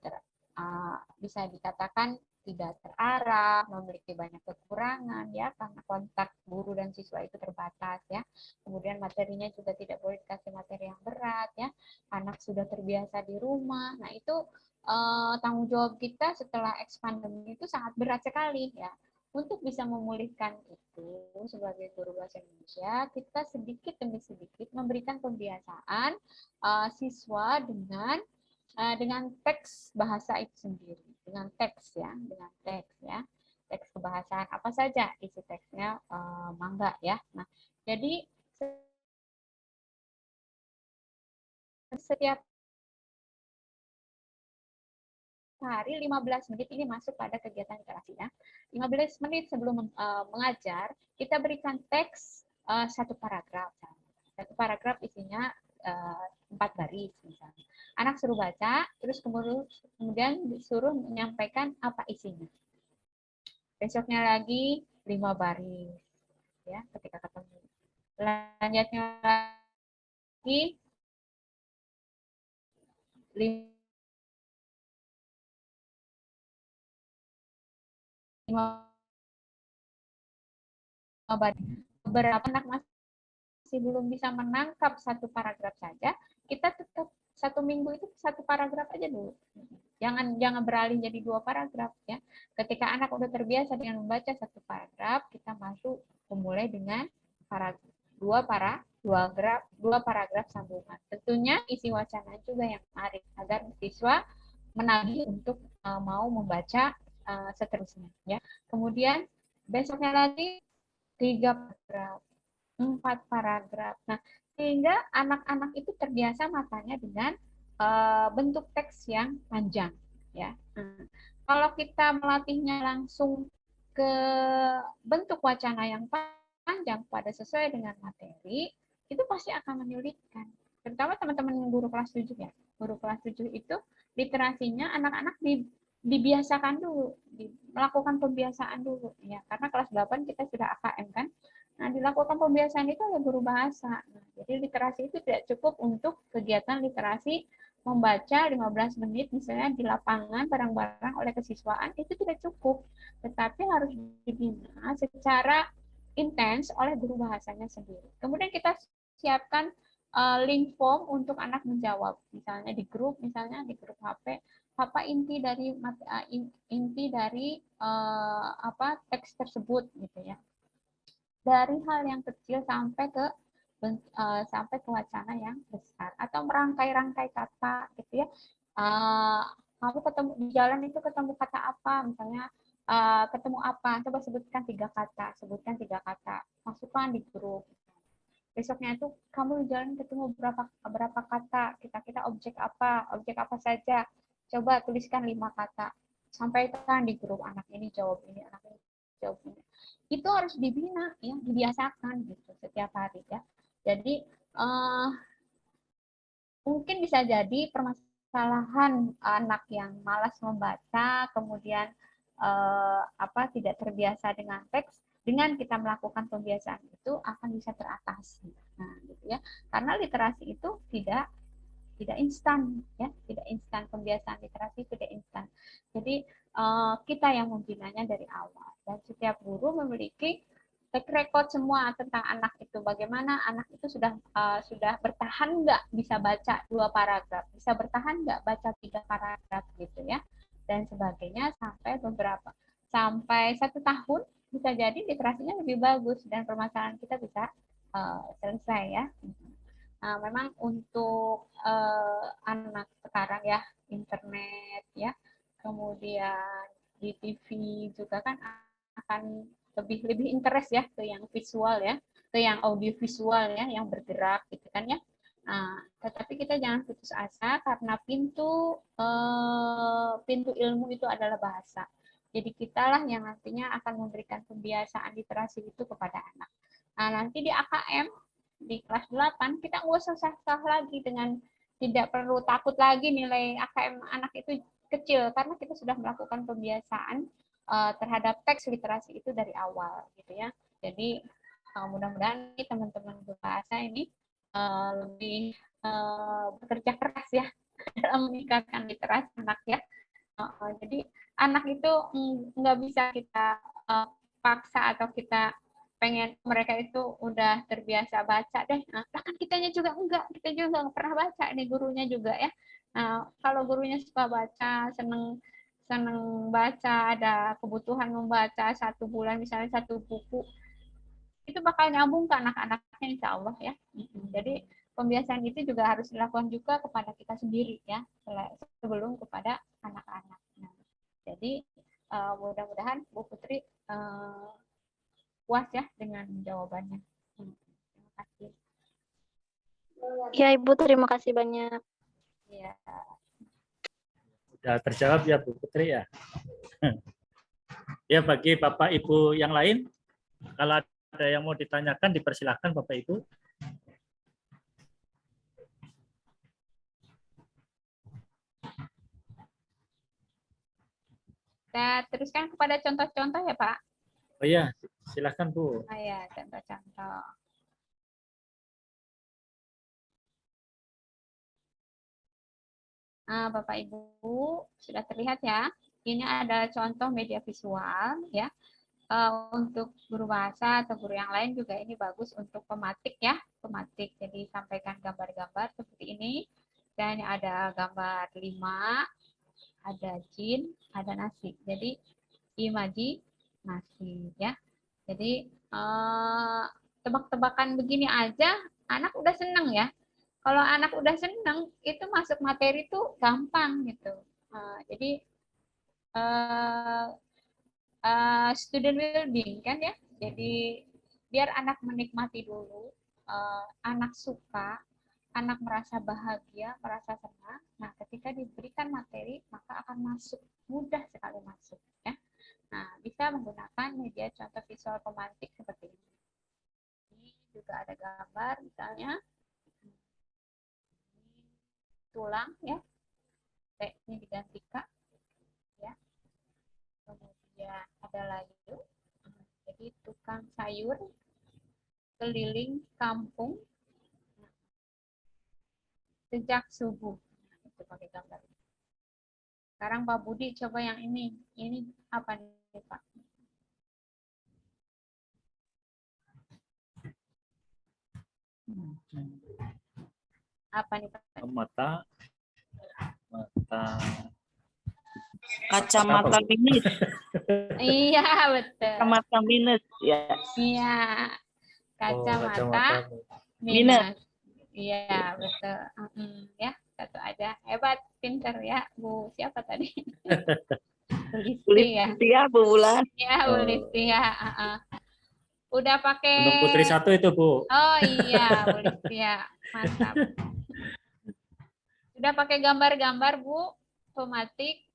bisa dikatakan tidak terarah, memiliki banyak kekurangan ya karena kontak guru dan siswa itu terbatas ya. Kemudian materinya juga tidak boleh dikasih materi yang berat ya. Anak sudah terbiasa di rumah. Nah, itu tanggung jawab kita setelah pandemi itu sangat berat sekali ya. Untuk bisa memulihkan itu sebagai guru bahasa Indonesia, kita sedikit demi sedikit memberikan pembiasaan siswa dengan teks bahasa itu sendiri, dengan teks ya, teks kebahasaan apa saja isi teksnya, mangga ya. Nah, jadi setiap hari 15 menit ini masuk pada kegiatan literasi ya. 15 menit sebelum mengajar, kita berikan teks satu paragraf. Satu paragraf isinya 4 baris misalnya. Anak suruh baca, terus kemudian disuruh menyampaikan apa isinya. Besoknya lagi 5 baris ya, ketika ketemu. Selanjutnya lagi 5 baris. Beberapa anak masih belum bisa menangkap satu paragraf saja, kita tetap 1 minggu itu 1 paragraf aja dulu. Jangan beralih jadi 2 paragraf ya. Ketika anak udah terbiasa dengan membaca 1 paragraf, kita masuk memulai dengan dua paragraf sambungan. Tentunya isi wacana juga yang menarik agar siswa menagih untuk mau membaca seterusnya ya. Kemudian besoknya lagi 3 paragraf, 4 paragraf. Nah, sehingga anak-anak itu terbiasa matanya dengan bentuk teks yang panjang ya. Kalau kita melatihnya langsung ke bentuk wacana yang panjang pada sesuai dengan materi, itu pasti akan menyulitkan. Terutama teman-teman guru kelas 7 ya. Guru kelas 7 itu literasinya anak-anak dibiasakan dulu, melakukan pembiasaan dulu ya. Karena kelas 8 kita sudah AKM kan. Nah, dilakukan pembiasaan itu oleh guru bahasa. Nah, jadi literasi itu tidak cukup untuk kegiatan literasi membaca 15 menit misalnya di lapangan bareng-bareng oleh kesiswaan, itu tidak cukup. Tetapi harus dibina secara intens oleh guru bahasanya sendiri. Kemudian kita siapkan link form untuk anak menjawab. Misalnya di grup HP, apa inti dari teks tersebut gitu ya. Dari hal yang kecil sampai ke wacana yang besar atau merangkai-rangkai kata gitu ya. Kamu ketemu di jalan itu ketemu kata apa misalnya, ketemu apa, coba sebutkan 3 kata, masukkan di grup. Besoknya itu kamu di jalan ketemu berapa kata, kita objek apa saja, coba tuliskan 5 kata, sampaikan di grup, anak ini jawab ini, anak ini jawab ini. Itu harus dibina ya, dibiasakan gitu setiap hari ya. Jadi mungkin bisa jadi permasalahan anak yang malas membaca, kemudian tidak terbiasa dengan teks, dengan kita melakukan pembiasaan itu akan bisa teratasi. Nah, gitu ya. Karena literasi itu tidak instan ya, tidak instan, pembiasaan literasi tidak instan. Jadi kita yang membinanya dari awal, dan setiap guru memiliki track record semua tentang anak itu, bagaimana anak itu sudah bertahan nggak bisa baca 2 paragraf, bisa bertahan nggak baca 3 paragraf gitu ya, dan sebagainya sampai 1 tahun bisa jadi literasinya lebih bagus dan permasalahan kita bisa selesai ya. Nah, memang untuk anak sekarang ya, internet ya, kemudian di TV juga kan akan lebih interest ya ke yang visual ya, ke yang audio visual ya, yang bergerak gitu kan ya. Tetapi kita jangan putus asa karena pintu ilmu itu adalah bahasa. Jadi kitalah yang nantinya akan memberikan pembiasaan literasi itu kepada anak. Nah, nanti di AKM di kelas 8 kita nggak usah susah lagi dengan tidak perlu takut lagi nilai AKM anak itu kecil karena kita sudah melakukan pembiasaan terhadap teks literasi itu dari awal gitu ya. Jadi mudah-mudahan teman-teman berbahasa ini lebih bekerja keras ya dalam meningkatkan literasi anak ya. Jadi anak itu nggak bisa kita paksa atau kita pengen mereka itu udah terbiasa baca deh. Nah, kan kitanya juga enggak, kita juga nggak pernah baca ini gurunya juga ya. Nah, kalau gurunya suka baca, seneng seneng baca, ada kebutuhan membaca 1 bulan misalnya 1 buku, itu bakal nyambung ke anak-anaknya insya Allah ya. Jadi pembiasaan itu juga harus dilakukan juga kepada kita sendiri ya sebelum kepada anak-anak. Nah, jadi mudah-mudahan Bu Putri puas ya dengan jawabannya. Terima kasih. Ya Ibu, terima kasih banyak. Ya. Sudah terjawab ya Bu Putri ya. Ya, bagi Bapak Ibu yang lain, kalau ada yang mau ditanyakan dipersilahkan Bapak Ibu. Kita teruskan kepada contoh-contoh ya Pak. Oh ya, silakan Bu. Ya, contoh-contoh. Bapak Ibu sudah terlihat ya. Ini ada contoh media visual ya. Untuk guru bahasa atau guru yang lain juga ini bagus untuk pematik ya, pematik. Jadi sampaikan gambar-gambar seperti ini. Dan ada gambar 5, ada jin, ada nasi. Jadi imaji nasi ya. Jadi tebak-tebakan begini aja anak udah seneng ya. Kalau anak udah seneng itu masuk materi tuh gampang gitu. Jadi student well-being kan ya. Jadi biar anak menikmati dulu, anak suka, anak merasa bahagia, merasa senang. Nah, ketika diberikan materi maka akan masuk, mudah sekali masuk ya. Nah, bisa menggunakan media contoh visual pemantik seperti ini. Ini juga ada gambar misalnya tulang ya. Ini diganti Kak ya. Kemudian ada layu. Jadi tukang sayur keliling kampung sejak subuh. Itu pakai gambar. Sekarang Pak Budi coba yang ini. Ini apa nih Pak? Apa nih Pak? Mata Kacamata minus. Iya, betul. Kacamata minus ya. Iya. Kacamata minus. Iya, betul. Ya, satu aja. Hebat, pinter ya, Bu. Siapa tadi? Bu Listi ya. Ya, Bu Bulan. Ya, Bu Listi ya. Udah pakai. Gunung Putri 1 itu, Bu. Oh iya, Bu Listi ya. Mantap. Udah pakai gambar-gambar, Bu? Pematik.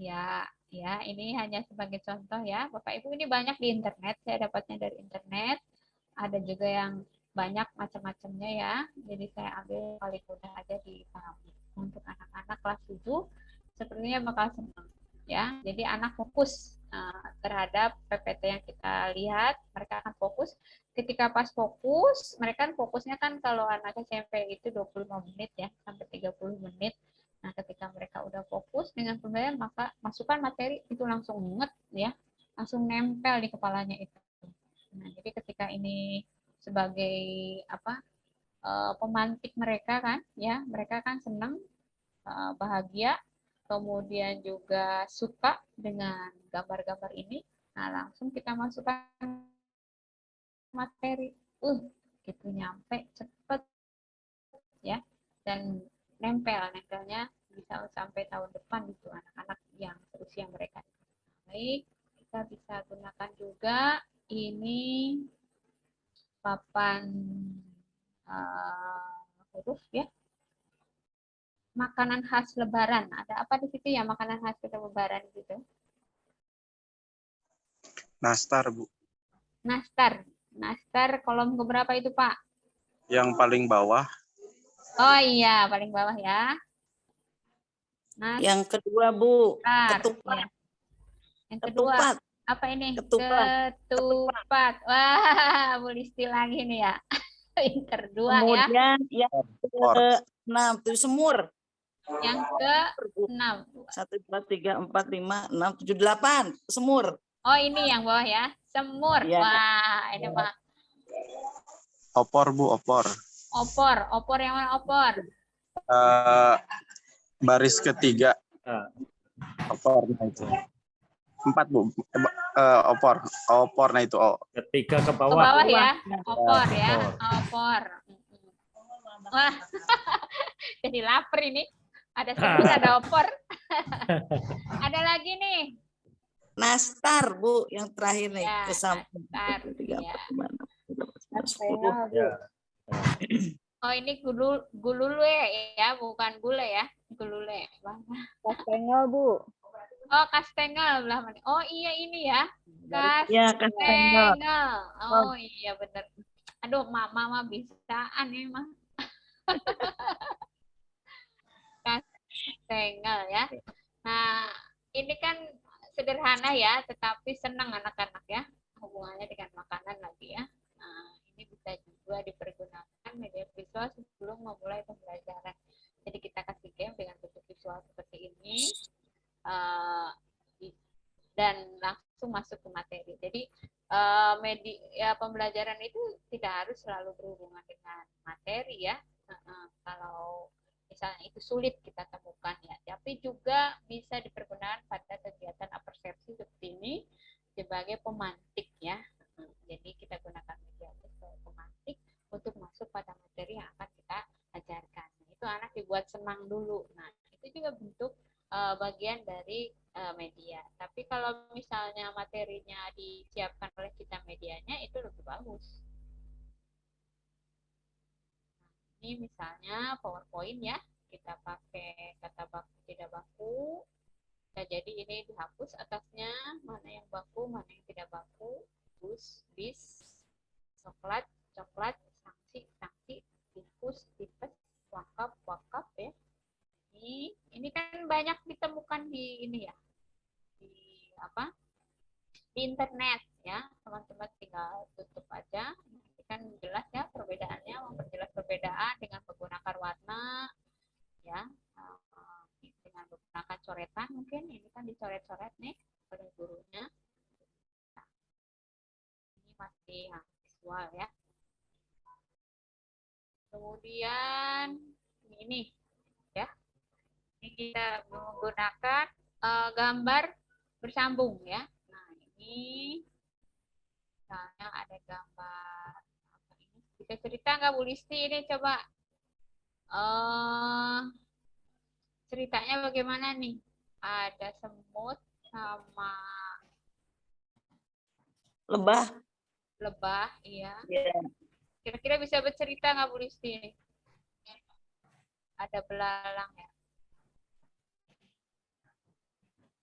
Ya, ya, ini hanya sebagai contoh ya. Bapak Ibu, ini banyak di internet, saya dapatnya dari internet. Ada juga yang banyak macam-macamnya ya. Jadi saya ambil paling mudah aja dipahami. Untuk anak-anak kelas 7 sepertinya bakal senang ya. Jadi anak fokus terhadap PPT yang kita lihat, mereka akan fokus. Ketika pas fokus, mereka kan fokusnya kan kalau anak SMP itu 25 menit ya, sampai 30 menit. Nah, ketika mereka udah fokus dengan pembelajaran, maka masukkan materi itu langsung nget ya, langsung nempel di kepalanya itu. Nah, jadi ketika ini sebagai pemantik mereka kan, ya mereka kan senang, bahagia, kemudian juga suka dengan gambar-gambar ini. Nah, langsung kita masukkan materi, gitu nyampe cepet ya, dan nempelnya bisa sampai tahun depan gitu anak-anak yang seusia mereka. Baik, kita bisa gunakan juga ini papan huruf ya. Makanan khas Lebaran. Ada apa di situ ya makanan khas kita Lebaran gitu? Nastar, Bu. Nastar. Nastar kolom keberapa itu, Pak? Yang paling bawah. Oh iya, paling bawah ya. Nastar. Yang kedua, Bu. Ketupat. Ya. Yang kedua, Ketupat. apa ini? Ketupat. Ketupat. Wah, Bu Listi lagi nih ya. Yang kedua ya. Kemudian yang ke-6 itu semur. Yang ke-6. 1, 2, 3, 4, 5, 6, 7, 8. Semur. Oh, ini yang bawah ya. Semur. Ya. Wah, ini Pak. Opor, Bu, opor. Opor. Opor yang mana opor? Baris ketiga. Opor, nah itu. 4, Bu. Opor. Opor, nah itu. Ketiga ke Ke bawah. bawah ya. Opor ya. Opor. Wah, jadi lapar ini. Ada semur, ada opor. Ada lagi nih. Nastar, Bu, yang terakhir nih. Ya, Ke samping. nastar, 3, ya. 4, 5, 6, 10. Ya. Oh, ini gulule ya, bukan gule ya. Gulule. Kastengel, Bu. Oh, kastengel belah mana? Oh, iya ini ya. Ya, kastengel. Kastengel. Oh, iya bener. Aduh, mama bisaan ya, mah. Kastengel ya. Nah, ini kan sederhana ya, tetapi senang anak-anak ya. Hubungannya dengan makanan lagi ya. Nah, ini bisa juga dipergunakan media visual sebelum memulai pembelajaran. Jadi kita kasih game dengan bentuk visual seperti ini dan langsung masuk ke materi. Jadi media pembelajaran itu tidak harus selalu berhubungan dengan materi ya. Kalau misalnya itu sulit kita temukan ya, tapi juga bisa dipergunakan pada kegiatan apersepsi seperti ini sebagai pemantik ya. Jadi kita gunakan media sebagai pemantik untuk masuk pada materi yang akan kita ajarkan. Itu anak dibuat senang dulu. Nah, itu juga bentuk bagian dari media. Tapi kalau misalnya materinya disiapkan oleh kita medianya, itu lebih bagus. Ini misalnya PowerPoint ya, kita pakai kata baku tidak baku. Nah, jadi ini dihapus atasnya, mana yang baku, mana yang tidak baku. Bus, bis, coklat, coklat, sanksi, sanksi, tipus, tipes, wakaf, wakaf ya. Ini kan banyak ditemukan di ini ya, di apa? Di internet ya, teman-teman tinggal tutup aja. Ini kan jelas ya perbedaannya, memperjelas perbedaan dengan menggunakan warna ya, dengan menggunakan coretan mungkin. Ini kan dicoret-coret nih oleh gurunya. Nah, ini masih visual ya. Kemudian ini ya, ini kita menggunakan gambar bersambung ya. Nah, ini misalnya ada gambar apa ini? Bisa cerita nggak Bu Listi ini coba ceritanya bagaimana nih? Ada semut sama Lebah. lebah, iya. Ya. Kira-kira bisa bercerita nggak Bu Listi ini? Ada belalang ya?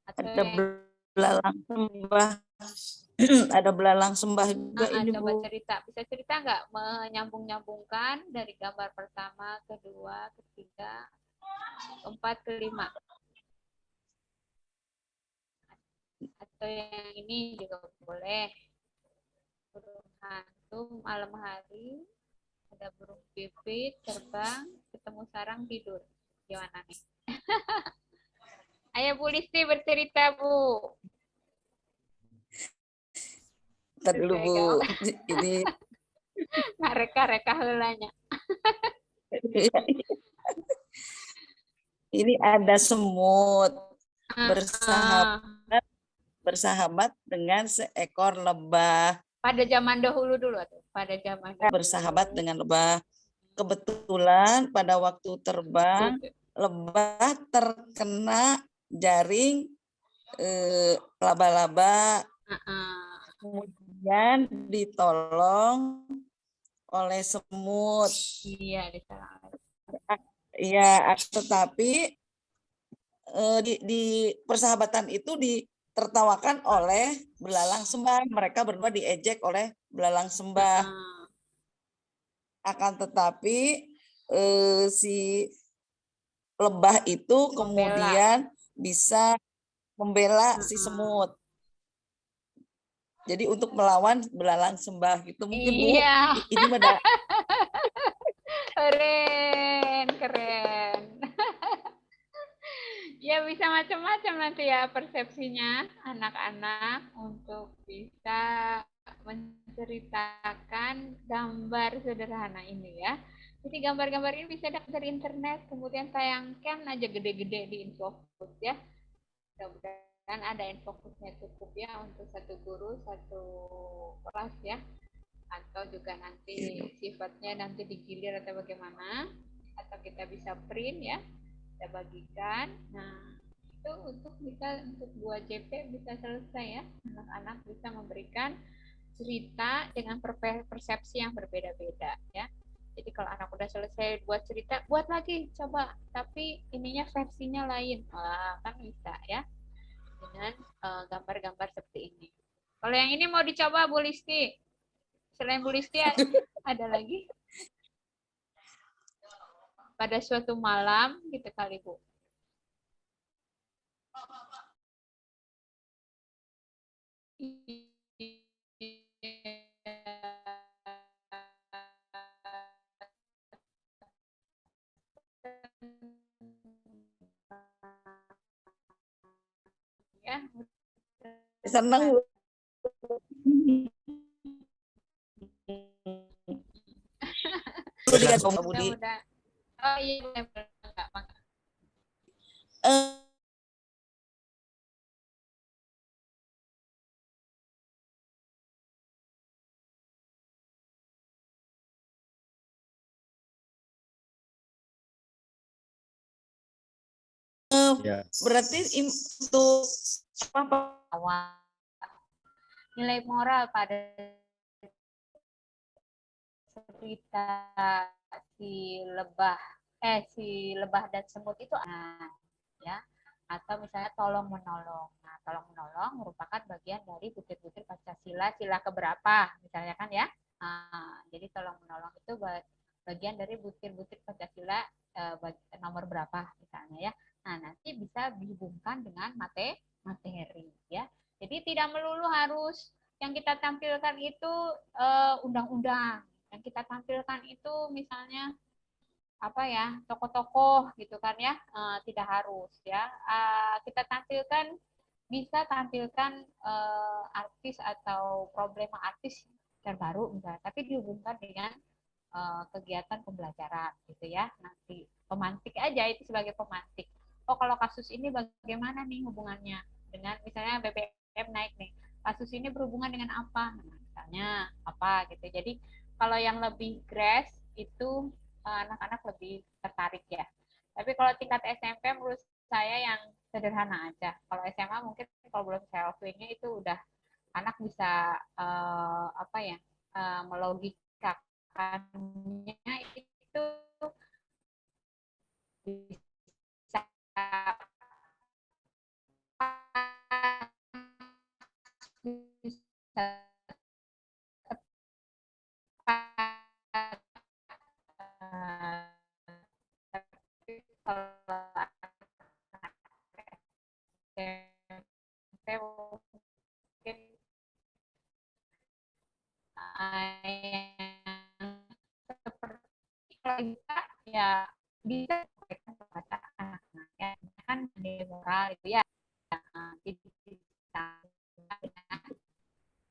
Atau Ada yang belalang sembah. Ada belalang sembah juga ini, coba Bu. cerita, bisa cerita nggak menyambung-nyambungkan dari gambar pertama, kedua, ketiga, keempat, kelima, atau yang ini juga boleh. Burung hantu malam hari, ada burung pipit terbang, ketemu sarang tidur. Gimana nih? Ayo Bu Listi bercerita Bu. Ntar dulu, Bu. Ini Reka-reka heulanya. ini ada semut bersahabat dengan seekor lebah. Pada zaman dahulu dulu tuh, pada zaman dahulu. Bersahabat dengan lebah. Kebetulan pada waktu terbang, lebah terkena jaring laba-laba. Kemudian ditolong oleh semut. Iya, diserang. Ya, tetapi di persahabatan itu ditertawakan oleh belalang sembah. Mereka berdua diejek oleh belalang sembah. Akan tetapi si lebah itu kemudian bisa membela si semut. Jadi untuk melawan belalang sembah gitu mungkin Bu. Iya. Ini pada Keren, keren. Ya bisa macam-macam nanti ya persepsinya anak-anak untuk bisa menceritakan gambar sederhana ini ya. Jadi gambar-gambar ini bisa dapat dari internet, kemudian tayangkan aja gede-gede di Infofood ya. Mudah-mudahan ada Infofoodnya cukup ya untuk satu guru, satu kelas ya. Atau juga nanti sifatnya nanti digilir atau bagaimana. Atau kita bisa print ya, kita bagikan. Nah, itu untuk bisa untuk 2 JP bisa selesai ya. Anak-anak bisa memberikan cerita dengan persepsi yang berbeda-beda ya. Jadi kalau anak udah selesai buat cerita, buat lagi coba, tapi ininya versinya lain. Wah, kan bisa ya. Dengan gambar-gambar seperti ini. Kalau yang ini mau dicoba Bu Listi. Selain Bu Listi ada lagi? Pada suatu malam gitu kali Bu. Ya, senang Bu. mudah-mudahan. Oh iya, enggak apa. Berarti untuk Awal nilai moral pada cerita si lebah dan semut itu ya, atau misalnya tolong menolong. Nah, tolong menolong merupakan bagian dari butir-butir Pancasila, sila keberapa misalnya kan ya. Jadi tolong menolong itu bagian dari butir-butir Pancasila nomor berapa misalnya ya. Nah, nanti bisa dihubungkan dengan materi ya. Jadi tidak melulu harus yang kita tampilkan itu undang-undang. Yang kita tampilkan itu misalnya apa ya, tokoh-tokoh gitu kan ya, tidak harus ya. Kita bisa tampilkan artis atau problema artis terbaru misalnya, tapi dihubungkan dengan kegiatan pembelajaran gitu ya. Nanti pemantik aja, itu sebagai pemantik. Oh, kalau kasus ini bagaimana nih hubungannya dengan misalnya BBM naik nih, kasus ini berhubungan dengan apa, nah, misalnya apa gitu. Jadi kalau yang lebih grass itu anak-anak lebih tertarik ya. Tapi kalau tingkat SMP menurut saya yang sederhana aja. Kalau SMA mungkin kalau belum selfie-nya itu udah anak bisa apa ya, melogikakannya itu bisa tapi kalau mungkin seperti kalau bisa ya bisa sampaikan kepada anak-anak ya, kan moral itu ya, jadi bisa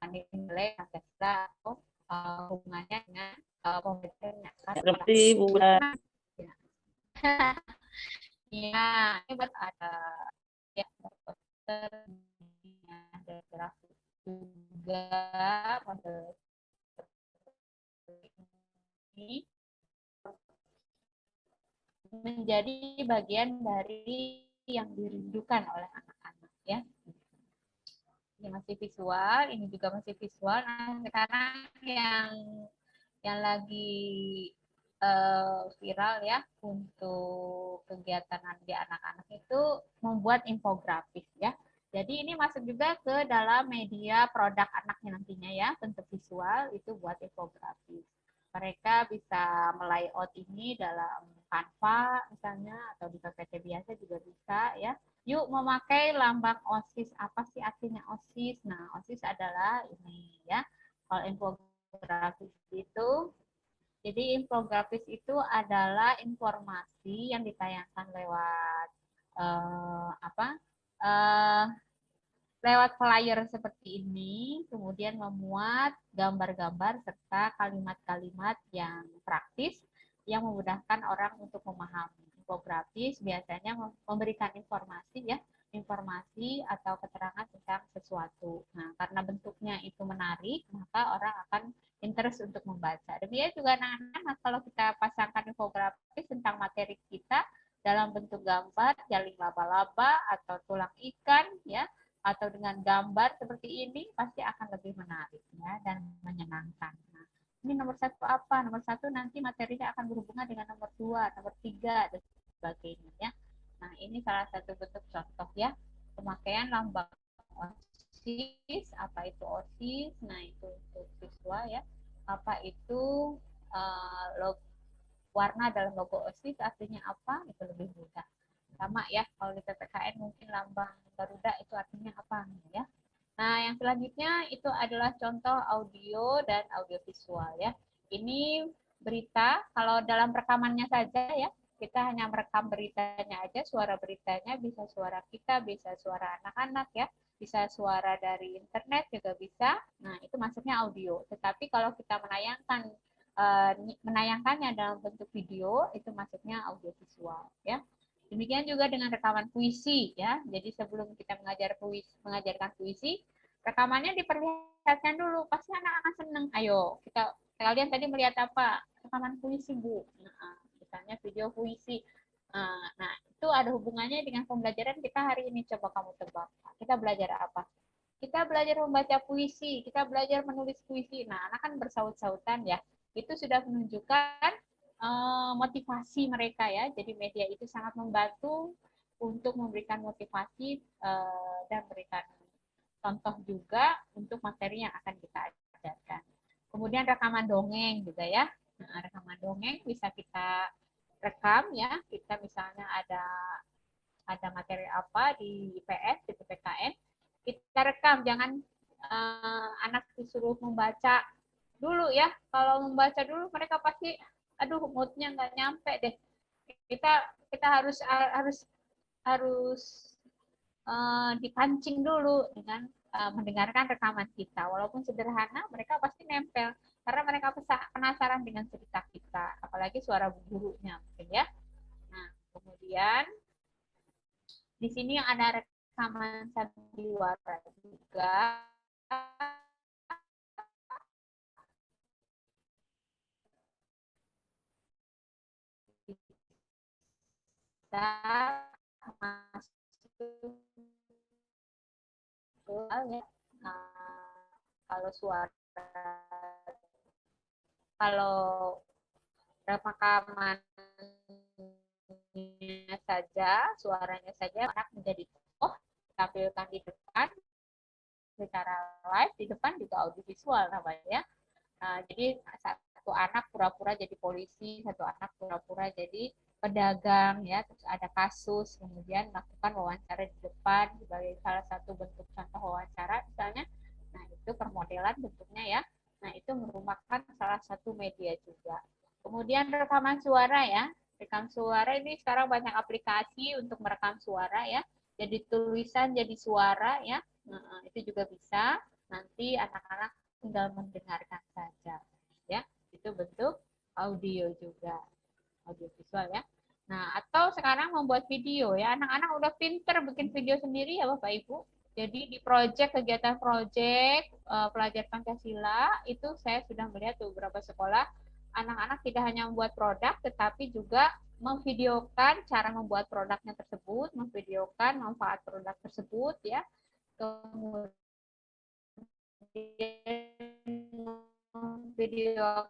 nilai Pancasila atau hubungannya dengan pembelajarannya. Seperti Bu. Iya, ini buat ada ya poster, ada grafik juga model ini menjadi bagian dari yang dirindukan oleh anak-anak ya. Ini masih visual, ini juga masih visual. Nah, sekarang yang yang lagi viral ya untuk kegiatan di anak-anak itu membuat infografis ya. Jadi ini masuk juga ke dalam media produk anaknya nantinya ya, bentuk visual itu buat infografis. Mereka bisa melayout ini dalam Canva misalnya atau di PPT biasa juga bisa ya. Yuk memakai lambang OSIS. Apa sih artinya OSIS? Nah, OSIS adalah ini ya. Kalau infografis itu, jadi infografis itu adalah informasi yang ditayangkan lewat lewat flyer seperti ini, kemudian memuat gambar-gambar serta kalimat-kalimat yang praktis yang memudahkan orang untuk memahami. Infografis biasanya memberikan informasi ya, informasi atau keterangan tentang sesuatu. Nah, karena bentuknya itu menarik, maka orang akan interest untuk membaca. Demikian juga anak-anak kalau kita pasangkan infografis tentang materi kita dalam bentuk gambar, jaring laba-laba atau tulang ikan ya, atau dengan gambar seperti ini pasti akan lebih menarik ya dan menyenangkan. Nah, ini nomor satu apa? Nomor satu nanti materinya akan berhubungan dengan nomor 2, nomor 3 dan sebagainya ya. Nah, ini salah satu bentuk contoh ya pemakaian lambang OSIS. Apa itu OSIS? Nah, itu untuk siswa ya. Apa itu warna dalam logo OSIS artinya apa? Itu lebih mudah. Sama ya, kalau di PPKN mungkin lambang Garuda itu artinya apa ya. Nah, yang selanjutnya itu adalah contoh audio dan audiovisual ya. Ini berita, kalau dalam rekamannya saja ya, kita hanya merekam beritanya aja, suara beritanya bisa suara kita, bisa suara anak-anak ya, bisa suara dari internet juga bisa. Nah, itu masuknya audio. Tetapi kalau kita menayangkannya dalam bentuk video, itu masuknya audiovisual ya. Demikian juga dengan rekaman puisi ya. Jadi sebelum kita mengajarkan puisi, rekamannya diperlihatkan dulu. Pasti anak akan senang. Ayo, kalian tadi melihat apa? Rekaman puisi, Bu. Nah, misalnya video puisi. Nah, itu ada hubungannya dengan pembelajaran kita hari ini. Coba kamu tebak. Kita belajar apa? Kita belajar membaca puisi, kita belajar menulis puisi. Nah, anak kan bersaut-sautan ya. Itu sudah menunjukkan motivasi mereka ya. Jadi media itu sangat membantu untuk memberikan motivasi dan memberikan contoh juga untuk materi yang akan kita ajarkan. Kemudian rekaman dongeng juga ya. Nah, rekaman dongeng bisa kita rekam ya. Kita misalnya ada materi apa di IPS, di PPKN, kita rekam, jangan anak disuruh membaca dulu ya. Kalau membaca dulu mereka pasti aduh moodnya nggak nyampe deh. Kita harus dipancing dulu dengan mendengarkan rekaman kita. Walaupun sederhana, mereka pasti nempel karena mereka penasaran dengan cerita kita, apalagi suara gurunya mungkin ya. Nah, kemudian di sini ada rekaman sandiwara juga. Kita masuk ya. Kalau rekaman saja, suaranya saja anak menjadi tokoh, tampilkan di depan secara live, di depan juga audiovisual namanya. Jadi satu anak pura-pura jadi polisi, satu anak pura-pura jadi pedagang ya, terus ada kasus, kemudian melakukan wawancara di depan sebagai salah satu bentuk contoh wawancara misalnya. Nah, itu permodelan bentuknya ya. Nah, itu merupakan salah satu media juga. Kemudian rekaman suara ya. Rekam suara ini sekarang banyak aplikasi untuk merekam suara ya. Jadi tulisan jadi suara ya. Nah, itu juga bisa. Nanti anak-anak tinggal mendengarkan saja ya. Itu bentuk audio juga, audio visual ya. Nah, atau sekarang membuat video ya. Anak-anak udah pinter bikin video sendiri ya Bapak Ibu. Jadi di kegiatan proyek pelajar Pancasila itu saya sudah melihat beberapa sekolah anak-anak tidak hanya membuat produk tetapi juga memvideokan cara membuat produknya tersebut, memvideokan manfaat produk tersebut ya. Kemudian video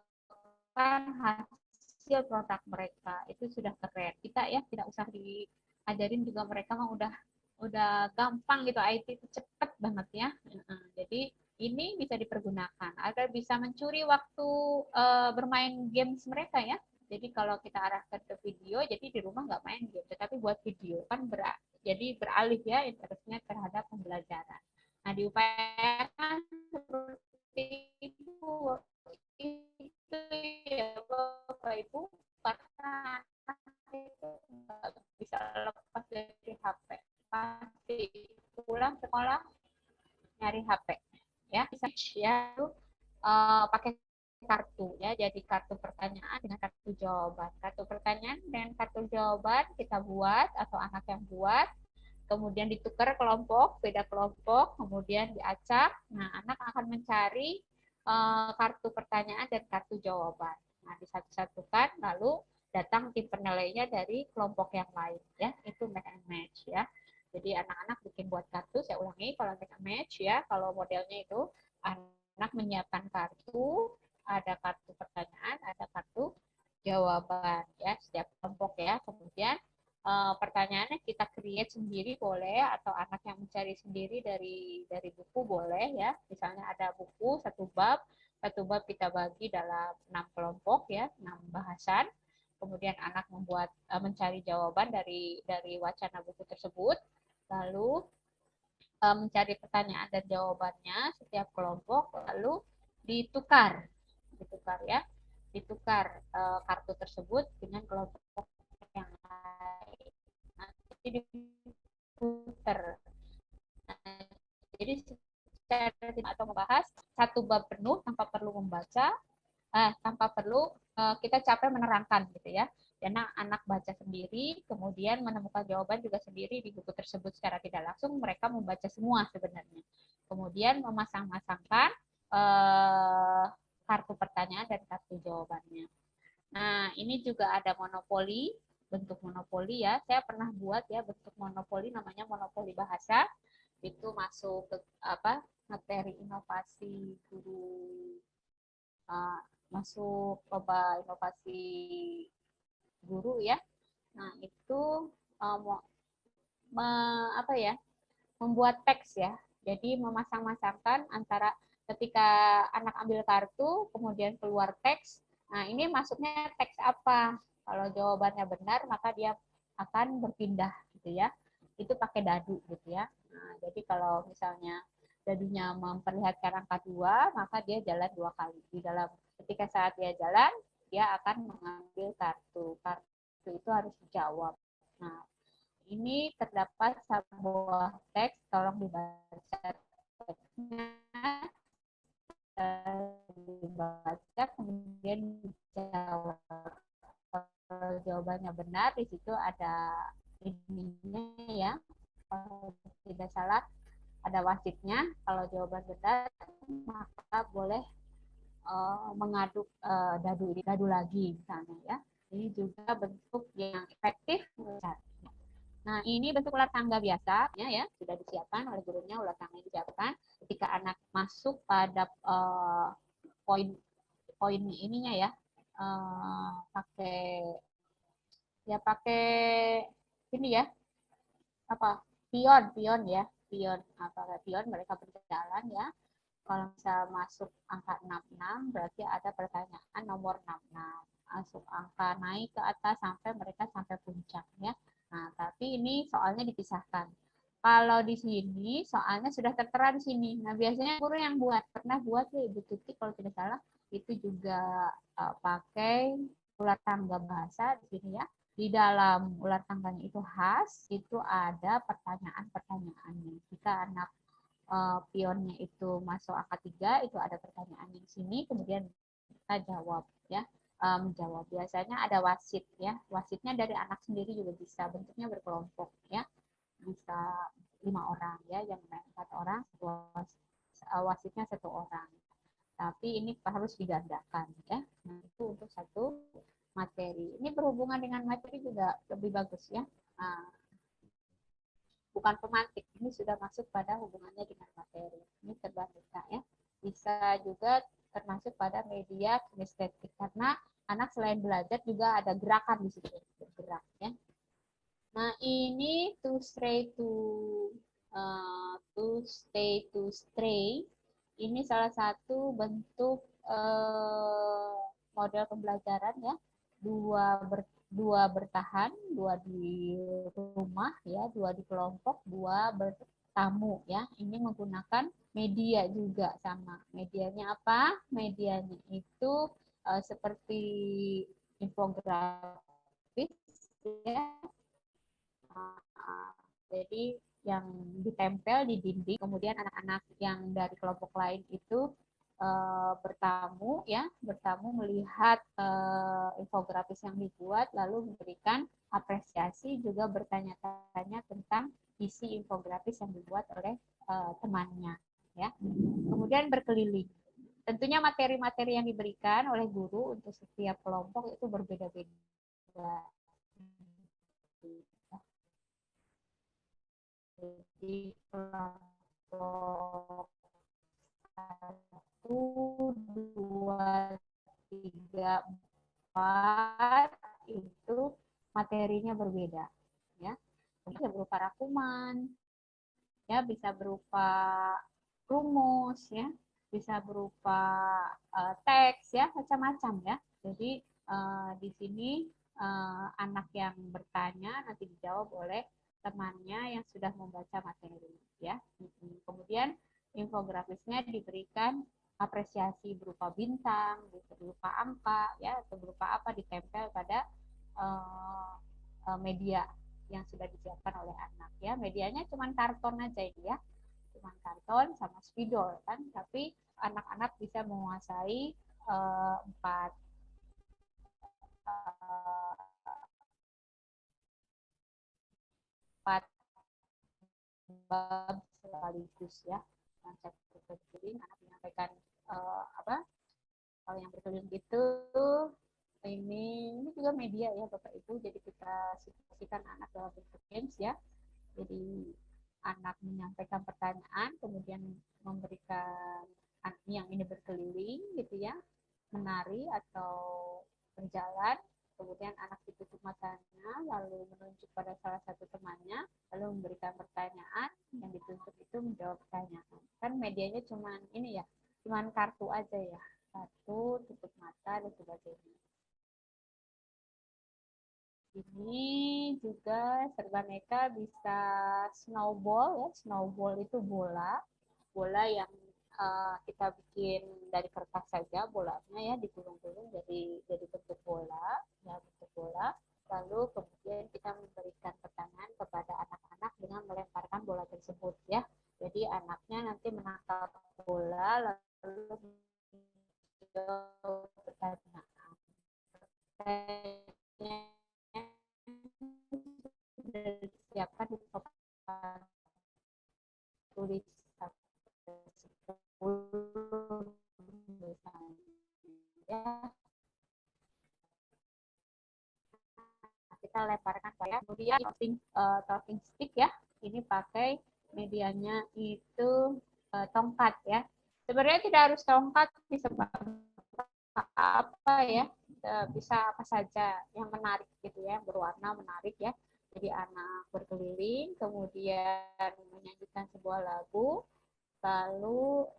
hasil produk mereka. Itu sudah keren. Kita ya tidak usah diajarin juga, mereka mah udah gampang gitu, IT itu cepet banget ya. Jadi ini bisa dipergunakan agar bisa mencuri waktu bermain games mereka ya. Jadi kalau kita arahkan ke video, jadi di rumah nggak main game, tetapi buat video kan jadi beralih ya interestnya terhadap pembelajaran. Nah, diupayakan seperti itu ya Bapak Ibu, karena itu nggak bisa lepas dari HP. Pasti pulang sekolah nyari HP ya, bisa ya pakai kartu ya, jadi kartu pertanyaan dengan kartu jawaban. Kartu pertanyaan dan kartu jawaban kita buat atau anak yang buat, kemudian ditukar kelompok, beda kelompok, kemudian diacak. Nah, anak akan mencari kartu pertanyaan dan kartu jawaban. Nah, disatu-satukan, lalu datang tim penilainya dari kelompok yang lain ya, itu make and match ya. Jadi anak-anak bikin buat kartu, saya ulangi, kalau make and match ya, kalau modelnya itu anak menyiapkan kartu, ada kartu pertanyaan, ada kartu jawaban ya, setiap kelompok ya. Kemudian pertanyaannya kita create sendiri boleh, atau anak yang mencari sendiri dari buku boleh ya. Misalnya ada buku satu bab kita bagi dalam 6 kelompok ya, 6 bahasan. Kemudian anak membuat mencari jawaban dari wacana buku tersebut, lalu mencari pertanyaan dan jawabannya setiap kelompok, lalu ditukar ya, kartu tersebut dengan kelompok yang lain, nanti diputar. Jadi secara tidak atau membahas satu bab penuh tanpa perlu membaca, tanpa perlu kita capek menerangkan gitu ya. Karena anak baca sendiri, kemudian menemukan jawaban juga sendiri di buku tersebut secara tidak langsung, mereka membaca semua sebenarnya. Kemudian memasang-masangkan kartu pertanyaan dan kartu jawabannya. Nah, ini juga ada monopoli, bentuk monopoli ya. Saya pernah buat ya bentuk monopoli, namanya monopoli bahasa. Itu masuk ke materi inovasi guru, masuk lomba inovasi guru ya. Nah, itu membuat teks ya. Jadi memasang-masangkan antara ketika anak ambil kartu, kemudian keluar teks. Nah, ini masuknya teks apa? Kalau jawabannya benar, maka dia akan berpindah gitu ya. Itu pakai dadu gitu ya. Nah, jadi kalau misalnya dadunya memperlihatkan angka 2, maka dia jalan 2 kali. Ketika saat dia jalan, dia akan mengambil kartu. Kartu itu harus dijawab. Nah, ini terdapat sebuah teks, tolong dibaca teksnya, dibaca, kemudian dijawab. Kalau jawabannya benar, di situ ada ininya ya, kalau tidak salah ada wasitnya. Kalau jawaban benar, maka boleh mengaduk dadu lagi misalnya ya. Ini juga bentuk yang efektif. Nah, ini bentuk ular tangga biasa ya, sudah disiapkan oleh gurunya, ular tangga disiapkan. Ketika anak masuk pada poin ininya ya, pakai ini ya, pion ya, pion mereka berjalan ya. Kalau bisa masuk angka 66, berarti ada pertanyaan nomor 66. Masuk angka naik ke atas sampai mereka sampai puncak ya. Nah, tapi ini soalnya dipisahkan. Kalau di sini soalnya sudah tertera di sini. Nah, biasanya guru yang pernah buat ya Ibu Tuti kalau tidak salah, itu juga pakai ular tangga bahasa di sini ya. Di dalam ular tangganya itu khas, itu ada pertanyaan-pertanyaannya. Jika anak pionnya itu masuk angka 3, itu ada pertanyaan di sini, kemudian kita jawab ya, menjawab. Biasanya ada wasit ya, wasitnya dari anak sendiri juga bisa, bentuknya berkelompok ya, bisa 5 orang ya, yang main 4 orang, wasitnya 1 orang. Tapi ini harus digandakan ya. Nah, itu untuk satu materi. Ini berhubungan dengan materi juga lebih bagus ya. Bukan pemantik, ini sudah masuk pada hubungannya dengan materi. Ini terbantu ya. Bisa juga termasuk pada media kinestetik, karena anak selain belajar juga ada gerakan di situ, bergerak ya. Nah, ini to stray to stray ini salah satu bentuk model pembelajaran ya. Dua bertahan, dua di rumah ya, dua di kelompok, dua bertamu ya. Ini menggunakan media juga sama. Medianya apa? Medianya itu seperti infografis ya. Jadi yang ditempel di dinding, kemudian anak-anak yang dari kelompok lain itu bertamu melihat infografis yang dibuat, lalu memberikan apresiasi, juga bertanya-tanya tentang isi infografis yang dibuat oleh temannya ya. Kemudian berkeliling. Tentunya materi-materi yang diberikan oleh guru untuk setiap kelompok itu berbeda-beda. Jadi kelompok 1, 2, 3, 4 itu materinya berbeda ya. Bisa berupa rangkuman ya, bisa berupa rumus ya, bisa berupa teks ya, macam-macam ya. Jadi di sini anak yang bertanya nanti dijawab oleh temannya yang sudah membaca materi ya. Kemudian infografisnya diberikan apresiasi berupa bintang, berupa angka ya, atau berupa apa, ditempel pada media yang sudah disiapkan oleh anak ya. Medianya cuma karton aja ini ya, cuma karton sama spidol kan, tapi anak-anak bisa menguasai 4 bab sekaligus ya. Konsep berkeliling, anak menyampaikan kalau yang berkeliling itu ini juga media ya Bapak Ibu, jadi kita situasikan anak dalam bentuk games ya. Jadi anak menyampaikan pertanyaan, kemudian memberikan yang ini berkeliling gitu ya, menari atau berjalan, kemudian anak ditutup matanya, lalu menunjuk pada salah satu temannya, lalu memberikan pertanyaan, yang ditunjuk itu menjawab pertanyaan. Kan medianya cuman ini ya, cuman kartu aja ya, kartu, tutup mata, dan sebagainya. Ini juga Serbaneka bisa snowball ya, snowball itu bola yang kita bikin dari kertas saja, bolanya ya digulung-gulung jadi bentuk bola ya, bentuk bola. Lalu kemudian kita memberikan pertanyaan kepada anak-anak dengan melemparkan bola tersebut ya. Jadi anaknya nanti menangkap bola lalu menjawab pertanyaan. Disiapkan di papan tulis ya. Kita lemparkan ya. Kemudian talking stick ya, ini pakai medianya itu tongkat ya. Sebenarnya tidak harus tongkat, bisa apa ya, bisa apa saja yang menarik gitu ya, berwarna menarik ya. Jadi anak berkeliling, kemudian menyanyikan sebuah lagu, lalu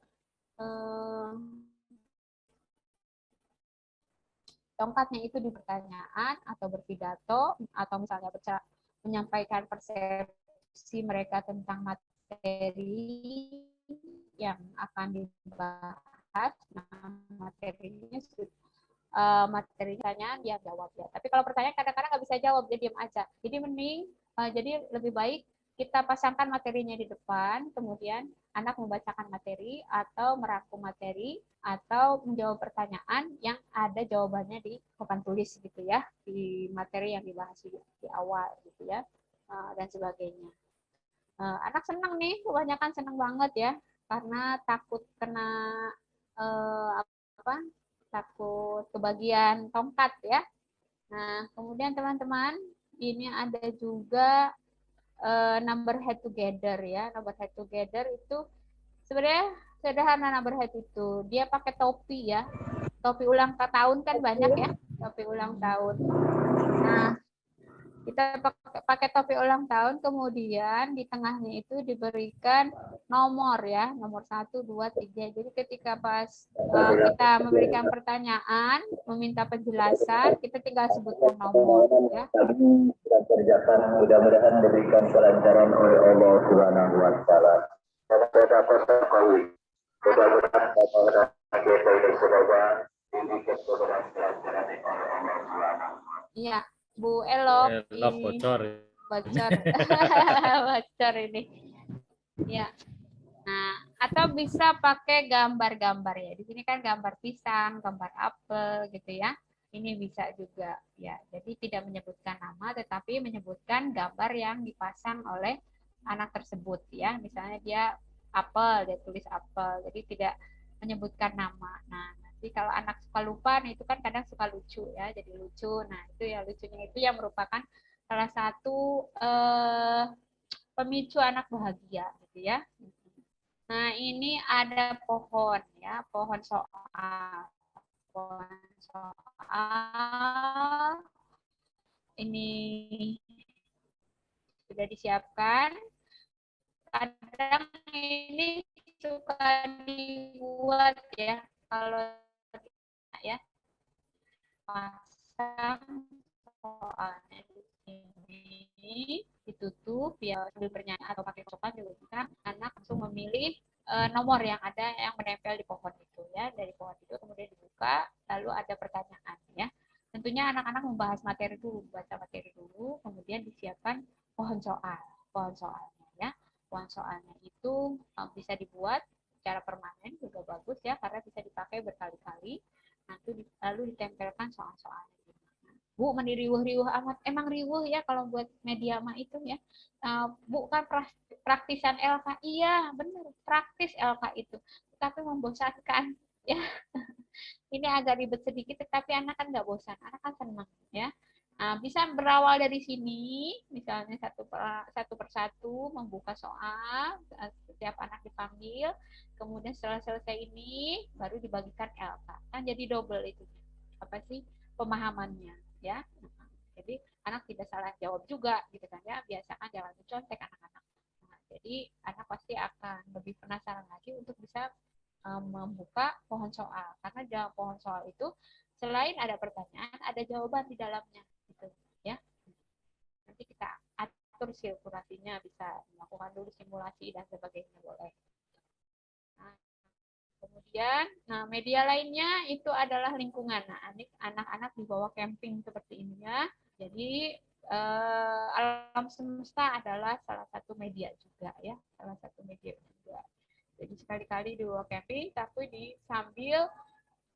tongkatnya itu di pertanyaan atau berpidato, atau misalnya menyampaikan persepsi mereka tentang materi yang akan dibahas. Nah, materinya materinya dia jawab ya. Tapi kalau pertanyaan kadang-kadang nggak bisa jawab, dia diam aja. Jadi mending, jadi lebih baik kita pasangkan materinya di depan, kemudian anak membacakan materi atau merangkum materi atau menjawab pertanyaan yang ada jawabannya di papan tulis gitu ya, di materi yang dibahas di awal gitu ya, dan sebagainya. Anak senang nih, kebanyakan senang banget ya, karena takut kena takut kebagian tongkat ya. Nah, kemudian teman-teman, ini ada juga number head together ya. Number head together itu sebenarnya sederhana. Number head itu dia pakai topi ya, topi ulang tahun kan banyak ya, topi ulang tahun. Nah, kita pakai topi ulang tahun, kemudian di tengahnya itu diberikan nomor ya, nomor 1, 2, 3. Jadi ketika pas kita memberikan pertanyaan, meminta penjelasan, kita tinggal sebutkan nomor ya. Kami sudah kerjakan, mudah-mudahan diberikan kelancaran oleh Allah Subhanahu wa taala. Kita ketahui, mudah-mudahan kita semoga diberikan kelancaran oleh Allah Subhanahu. Iya, Bu Elok. Elok bocor. Bocor. Bocor ini. Ya. Nah, atau bisa pakai gambar-gambar ya. Di sini kan gambar pisang, gambar apel gitu ya. Ini bisa juga ya. Jadi tidak menyebutkan nama tetapi menyebutkan gambar yang dipasang oleh anak tersebut ya. Misalnya dia apel, dia tulis apel. Jadi tidak menyebutkan nama. Nah, jadi kalau anak suka lupa, nah itu kan kadang suka lucu ya, jadi lucu. Nah itu ya lucunya itu yang merupakan salah satu pemicu anak bahagia, gitu ya. Nah ini ada pohon ya, pohon soal, pohon soal. Ini sudah disiapkan. Kadang ini suka dibuat ya kalau ya pasang soalnya di sini ditutup ya sambil bernyanyi atau pakai sopan juga bisa anak langsung memilih nomor yang ada yang menempel di pohon itu ya, dari pohon itu kemudian dibuka lalu ada pertanyaan ya. Tentunya anak-anak membahas materi dulu, baca materi dulu, kemudian disiapkan pohon soalnya ya. Pohon soalnya itu bisa dibuat secara permanen juga bagus ya karena bisa dipakai berkali-kali. Nanti lalu ditempelkan soal-soalnya. Bu, mendiriuh-riuh amat. Emang riuh ya kalau buat media mah itu ya. Bu kan praktisan LK. Iya, benar. Praktis LK itu. Tapi membosankan ya. Ini agak ribet sedikit tetapi anak kan nggak bosan. Anak kan senang ya. Nah, bisa berawal dari sini, misalnya satu persatu membuka soal, setiap anak dipanggil, kemudian setelah selesai ini baru dibagikan LK. Kan jadi double itu. Apa sih pemahamannya ya? Jadi anak tidak salah jawab juga gitu kan ya. Biasakan jangan mencontek anak-anak. Nah, jadi anak pasti akan lebih penasaran lagi untuk bisa membuka pohon soal karena dalam pohon soal itu selain ada pertanyaan ada jawaban di dalamnya gitu ya. Nanti kita atur sirkulasinya, bisa melakukan dulu simulasi dan sebagainya boleh. Nah, kemudian media lainnya itu adalah lingkungan. Nah, anak-anak dibawa camping seperti ini ya. Jadi alam semesta adalah salah satu media juga ya, salah satu media juga. Jadi sekali-kali dibawa camping, tapi sambil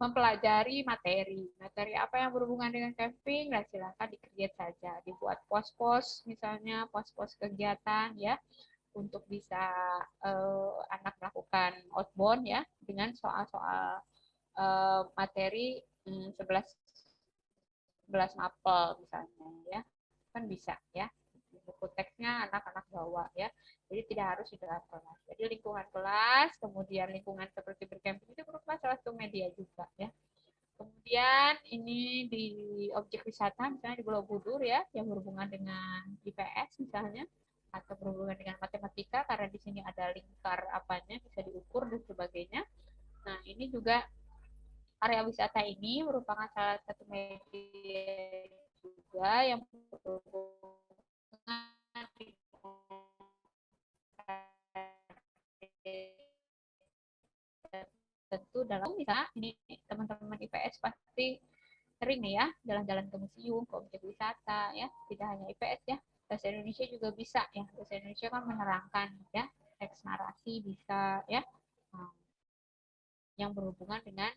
mempelajari materi apa yang berhubungan dengan camping, dan silakan di-create saja, dibuat pos-pos misalnya pos-pos kegiatan ya, untuk bisa anak melakukan outbound ya dengan soal-soal materi 11 mapel misalnya ya, kan bisa ya. Buku teksnya anak-anak bawa ya, jadi tidak harus di dalam kelas. Jadi lingkungan kelas, kemudian lingkungan seperti bercamping itu merupakan salah satu media juga ya. Kemudian ini di objek wisata misalnya di Borobudur ya, yang berhubungan dengan IPS misalnya, atau berhubungan dengan matematika karena di sini ada lingkar apanya bisa diukur dan sebagainya. Nah ini juga area wisata ini merupakan salah satu media juga yang berhubungan tentu dalam bisa ini teman-teman IPS pasti sering nih ya jalan-jalan ke museum, ke objek wisata ya, tidak hanya IPS ya, bahasa Indonesia juga bisa ya, bahasa Indonesia kan menerangkan ya, teks narasi bisa ya, yang berhubungan dengan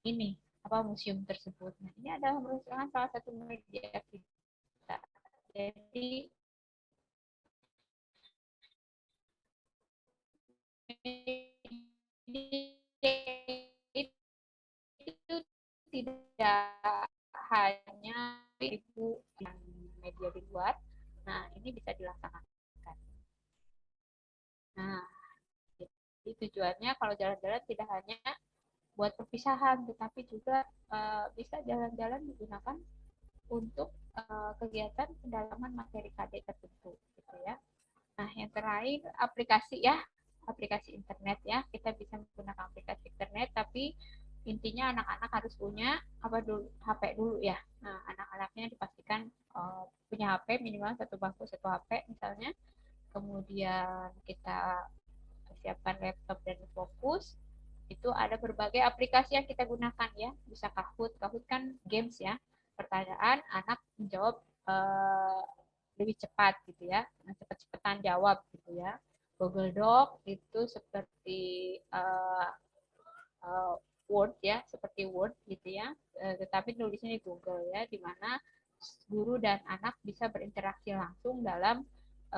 ini apa museum tersebut. Nah ini adalah merupakan salah satu media kita. Jadi itu tidak hanya ibu yang media di luar. Nah ini bisa dilaksanakan. Nah jadi tujuannya kalau jalan-jalan tidak hanya buat perpisahan, tetapi juga bisa jalan-jalan digunakan untuk kegiatan pendalaman materi KD tertentu, gitu ya. Nah, yang terakhir aplikasi ya, aplikasi internet ya. Kita bisa menggunakan aplikasi internet, tapi intinya anak-anak harus punya apa dulu, HP dulu ya. Nah, anak-anaknya dipastikan punya HP minimal satu bangku satu HP misalnya. Kemudian kita siapkan laptop dan fokus. Itu ada berbagai aplikasi yang kita gunakan ya. Bisa Kahoot, Kahoot kan games ya. Pertanyaan anak menjawab lebih cepat gitu ya, cepat-cepatan jawab gitu ya. Google Doc itu seperti Word ya, seperti Word gitu ya, tetapi nulisnya di Google ya, di mana guru dan anak bisa berinteraksi langsung dalam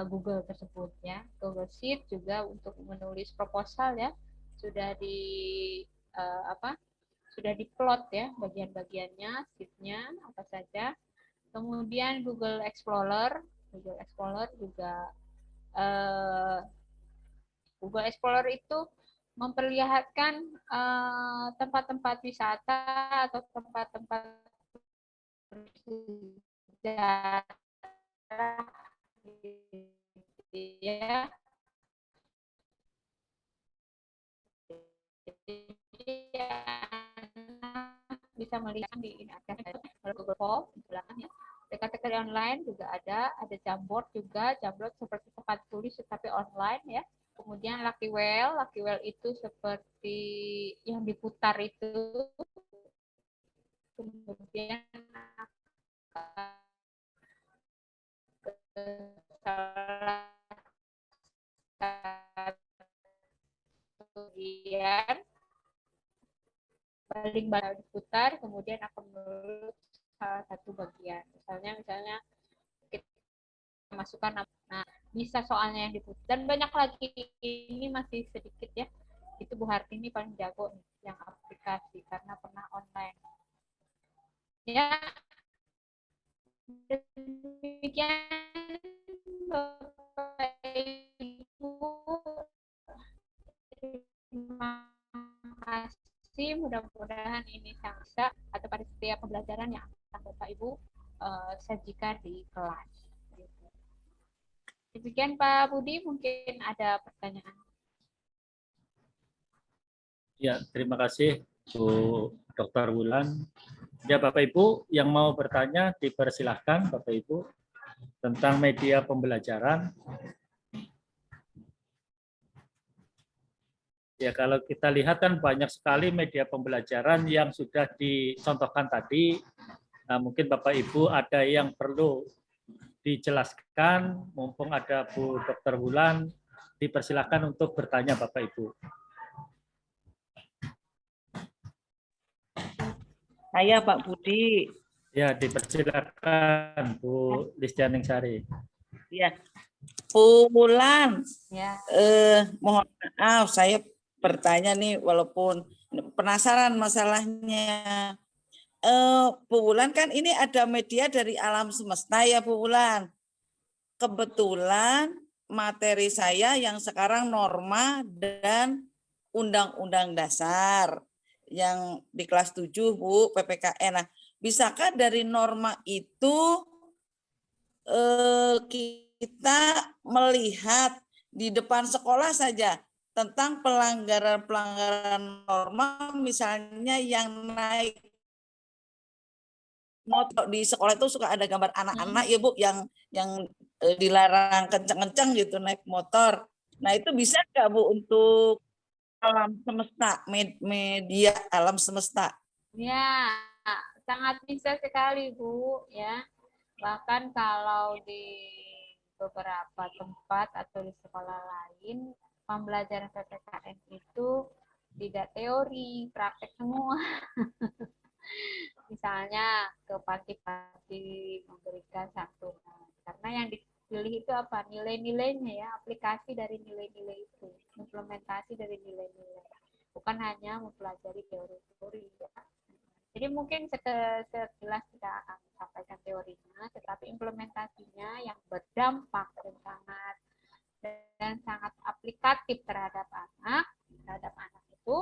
Google tersebut ya. Google Sheet juga untuk menulis proposal ya, sudah di sudah diplot ya bagian-bagiannya, sheet-nya apa saja. Kemudian Google Explorer juga Google Explorer itu memperlihatkan tempat-tempat wisata atau tempat-tempat bersejarah ya. Bisa melihat di Google Form di belakangnya. TK-TK online juga ada Jamboard juga, Jamboard seperti tempat tulis tetapi online ya. Kemudian Lucky Well itu seperti yang diputar itu. Kemudian kemudian baling-baling diputar, kemudian akan menulis salah satu bagian. Misalnya kita masukkan, nah bisa soalnya yang diputar, dan banyak lagi, ini masih sedikit ya. Itu Bu Hartini paling jago nih, yang aplikasi karena pernah online. Ya, demikian Bapak Ibu. Terima kasih, mudah-mudahan ini bisa atau pada setiap pembelajaran yang akan Bapak Ibu sajikan di kelas. Demikian Pak Budi, mungkin ada pertanyaan. Ya, terima kasih Bu Dr. Wulan. Ya, Bapak Ibu yang mau bertanya dipersilahkan Bapak Ibu tentang media pembelajaran. Ya, kalau kita lihat kan banyak sekali media pembelajaran yang sudah dicontohkan tadi. Nah, mungkin Bapak Ibu ada yang perlu dijelaskan, mumpung ada Bu Dr. Wulan, dipersilahkan untuk bertanya Bapak Ibu. Saya Pak Budi. Ya, dipersilakan Bu Listianingsari. Ya, Bu Wulan. Ya. Mohon maaf, saya bertanya nih, walaupun penasaran masalahnya. Bu Wulan, kan ini ada media dari alam semesta ya Bu Wulan. Kebetulan materi saya yang sekarang norma dan undang-undang dasar yang di kelas 7 Bu, PPKN. Nah, bisakah dari norma itu kita melihat di depan sekolah saja tentang pelanggaran-pelanggaran norma, misalnya yang naik motor di sekolah itu suka ada gambar anak-anak ya Bu, yang dilarang kenceng-kenceng gitu naik motor. Nah, itu bisa nggak Bu untuk alam semesta, media alam semesta? Ya, sangat bisa sekali Bu ya. Bahkan kalau di beberapa tempat atau di sekolah lain, pembelajaran PPKN itu tidak teori, praktek semua. Misalnya ke panti-panti memberikan santunan. Karena yang dipilih itu apa? Nilai-nilainya ya, aplikasi dari nilai-nilai itu, implementasi dari nilai-nilai. Bukan hanya mempelajari teori-teori ya. Jadi mungkin sekilas kita akan sampaikan teorinya, tetapi implementasinya yang berdampak dan sangat aplikatif terhadap anak itu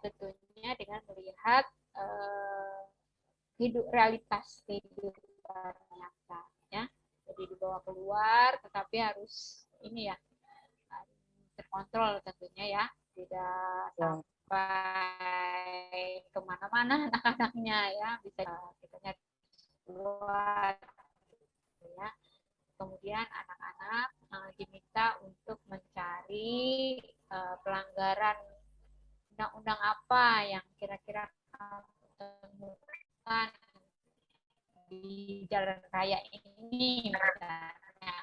tentunya hanya dengan melihat realitas kehidupan nyata, ya. Jadi dibawa keluar, tetapi harus ini ya, terkontrol tentunya ya, tidak sampai kemana-mana anak-anaknya ya, bisa kita nyari keluar, gitu ya. Kemudian anak-anak diminta untuk mencari pelanggaran undang-undang apa yang kira-kira kamu temukan di jalan raya ini, misalnya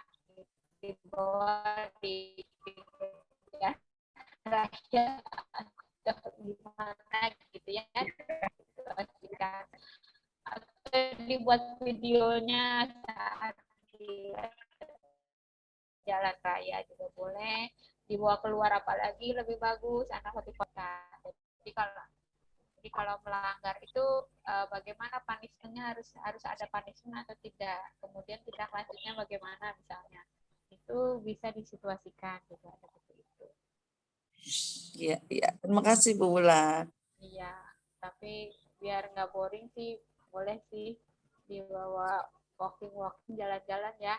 di bawah di ya raya atau di mana gitu ya, atau dibuat videonya saat di jalan raya juga boleh, dibawa keluar apalagi lebih bagus, anak lebih kota. Jadi kalau melanggar itu bagaimana punishment-nya, harus ada punishment atau tidak, kemudian tindak lanjutnya bagaimana misalnya, itu bisa disituasikan juga seperti itu. Iya, iya. Terima kasih Bu Wulan. Iya, tapi biar nggak boring sih boleh sih dibawa walking jalan-jalan ya.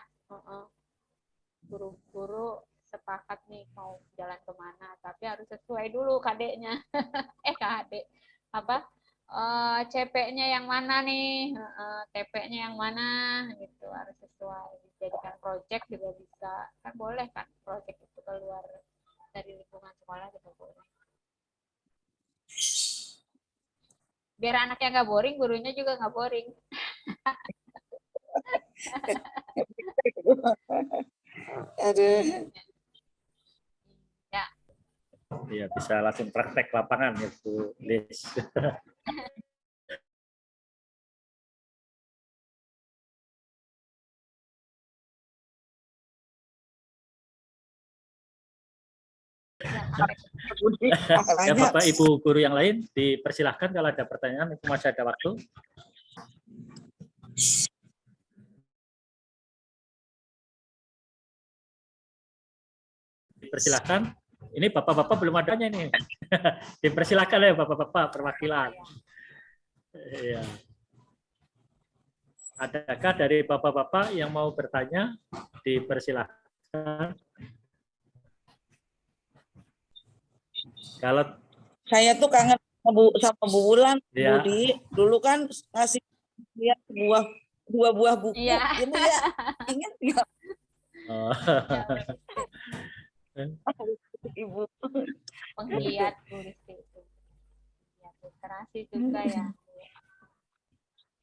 Guru-guru sepakat nih mau jalan kemana, tapi harus sesuai dulu kadeknya. Kadek apa CP-nya yang mana nih, TP-nya yang mana gitu, harus sesuai. Dijadikan project juga bisa, kan boleh kan project itu keluar dari lingkungan sekolah juga boleh. Biar anaknya nggak boring, gurunya juga nggak boring. Aduh. Ya. Ya, bisa langsung praktek lapangan ya Bu Lis. Ya, Bapak Ibu guru yang lain dipersilahkan kalau ada pertanyaan, itu masih ada waktu. Dipersilahkan. Ini bapak-bapak belum adanya ini. Dipersilahkan ya bapak-bapak perwakilan. Ya. Adakah dari bapak-bapak yang mau bertanya? Dipersilahkan. Kalau Saya tuh kangen sama Bu Wulan, ya. Budi. Dulu kan ngasih lihat dua buah buku. Iya. Ini ya, ingat nggak? Oh. Ibu. Penggiat tulis itu. Ya, literasi juga ya.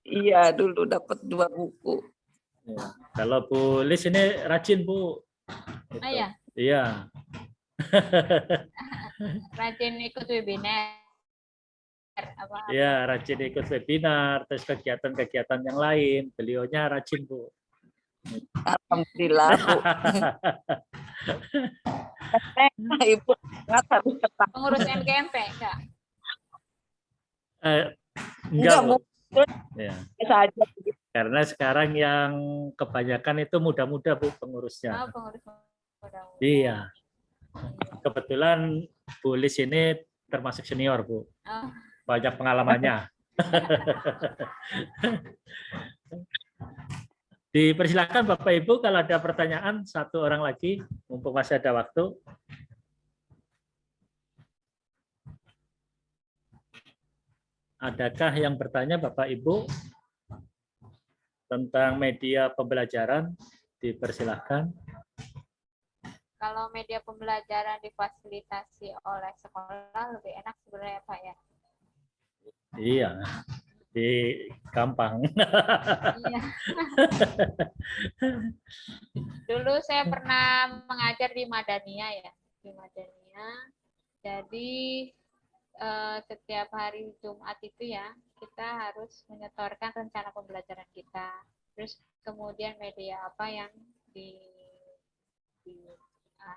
Iya, dulu dapat 2 buku. Ya. Kalau Bu Lis ini rajin Bu. Gitu. Oh ya. Iya. Rajin ikut webinar. Ya, rajin ikut webinar, terus kegiatan-kegiatan yang lain. Beliaunya rajin Bu. Alhamdulillah Bu. Ibu Pengurus MGMP enggak? Enggak Bu. Ya. Saja. Karena sekarang yang kebanyakan itu muda-muda Bu pengurusnya. Oh, pengurus muda. Iya. Kebetulan Bu Lis ini termasuk senior Bu. Oh. Banyak pengalamannya. Dipersilakan Bapak Ibu kalau ada pertanyaan, satu orang lagi, mumpung masih ada waktu. Adakah yang bertanya Bapak Ibu tentang media pembelajaran? Dipersilakan. Kalau media pembelajaran difasilitasi oleh sekolah lebih enak sebenarnya Pak ya? Iya, gampang. Iya. Dulu saya pernah mengajar di Madania ya, di Madania. Jadi setiap hari Jumat itu ya kita harus menyetorkan rencana pembelajaran kita. Terus kemudian media apa yang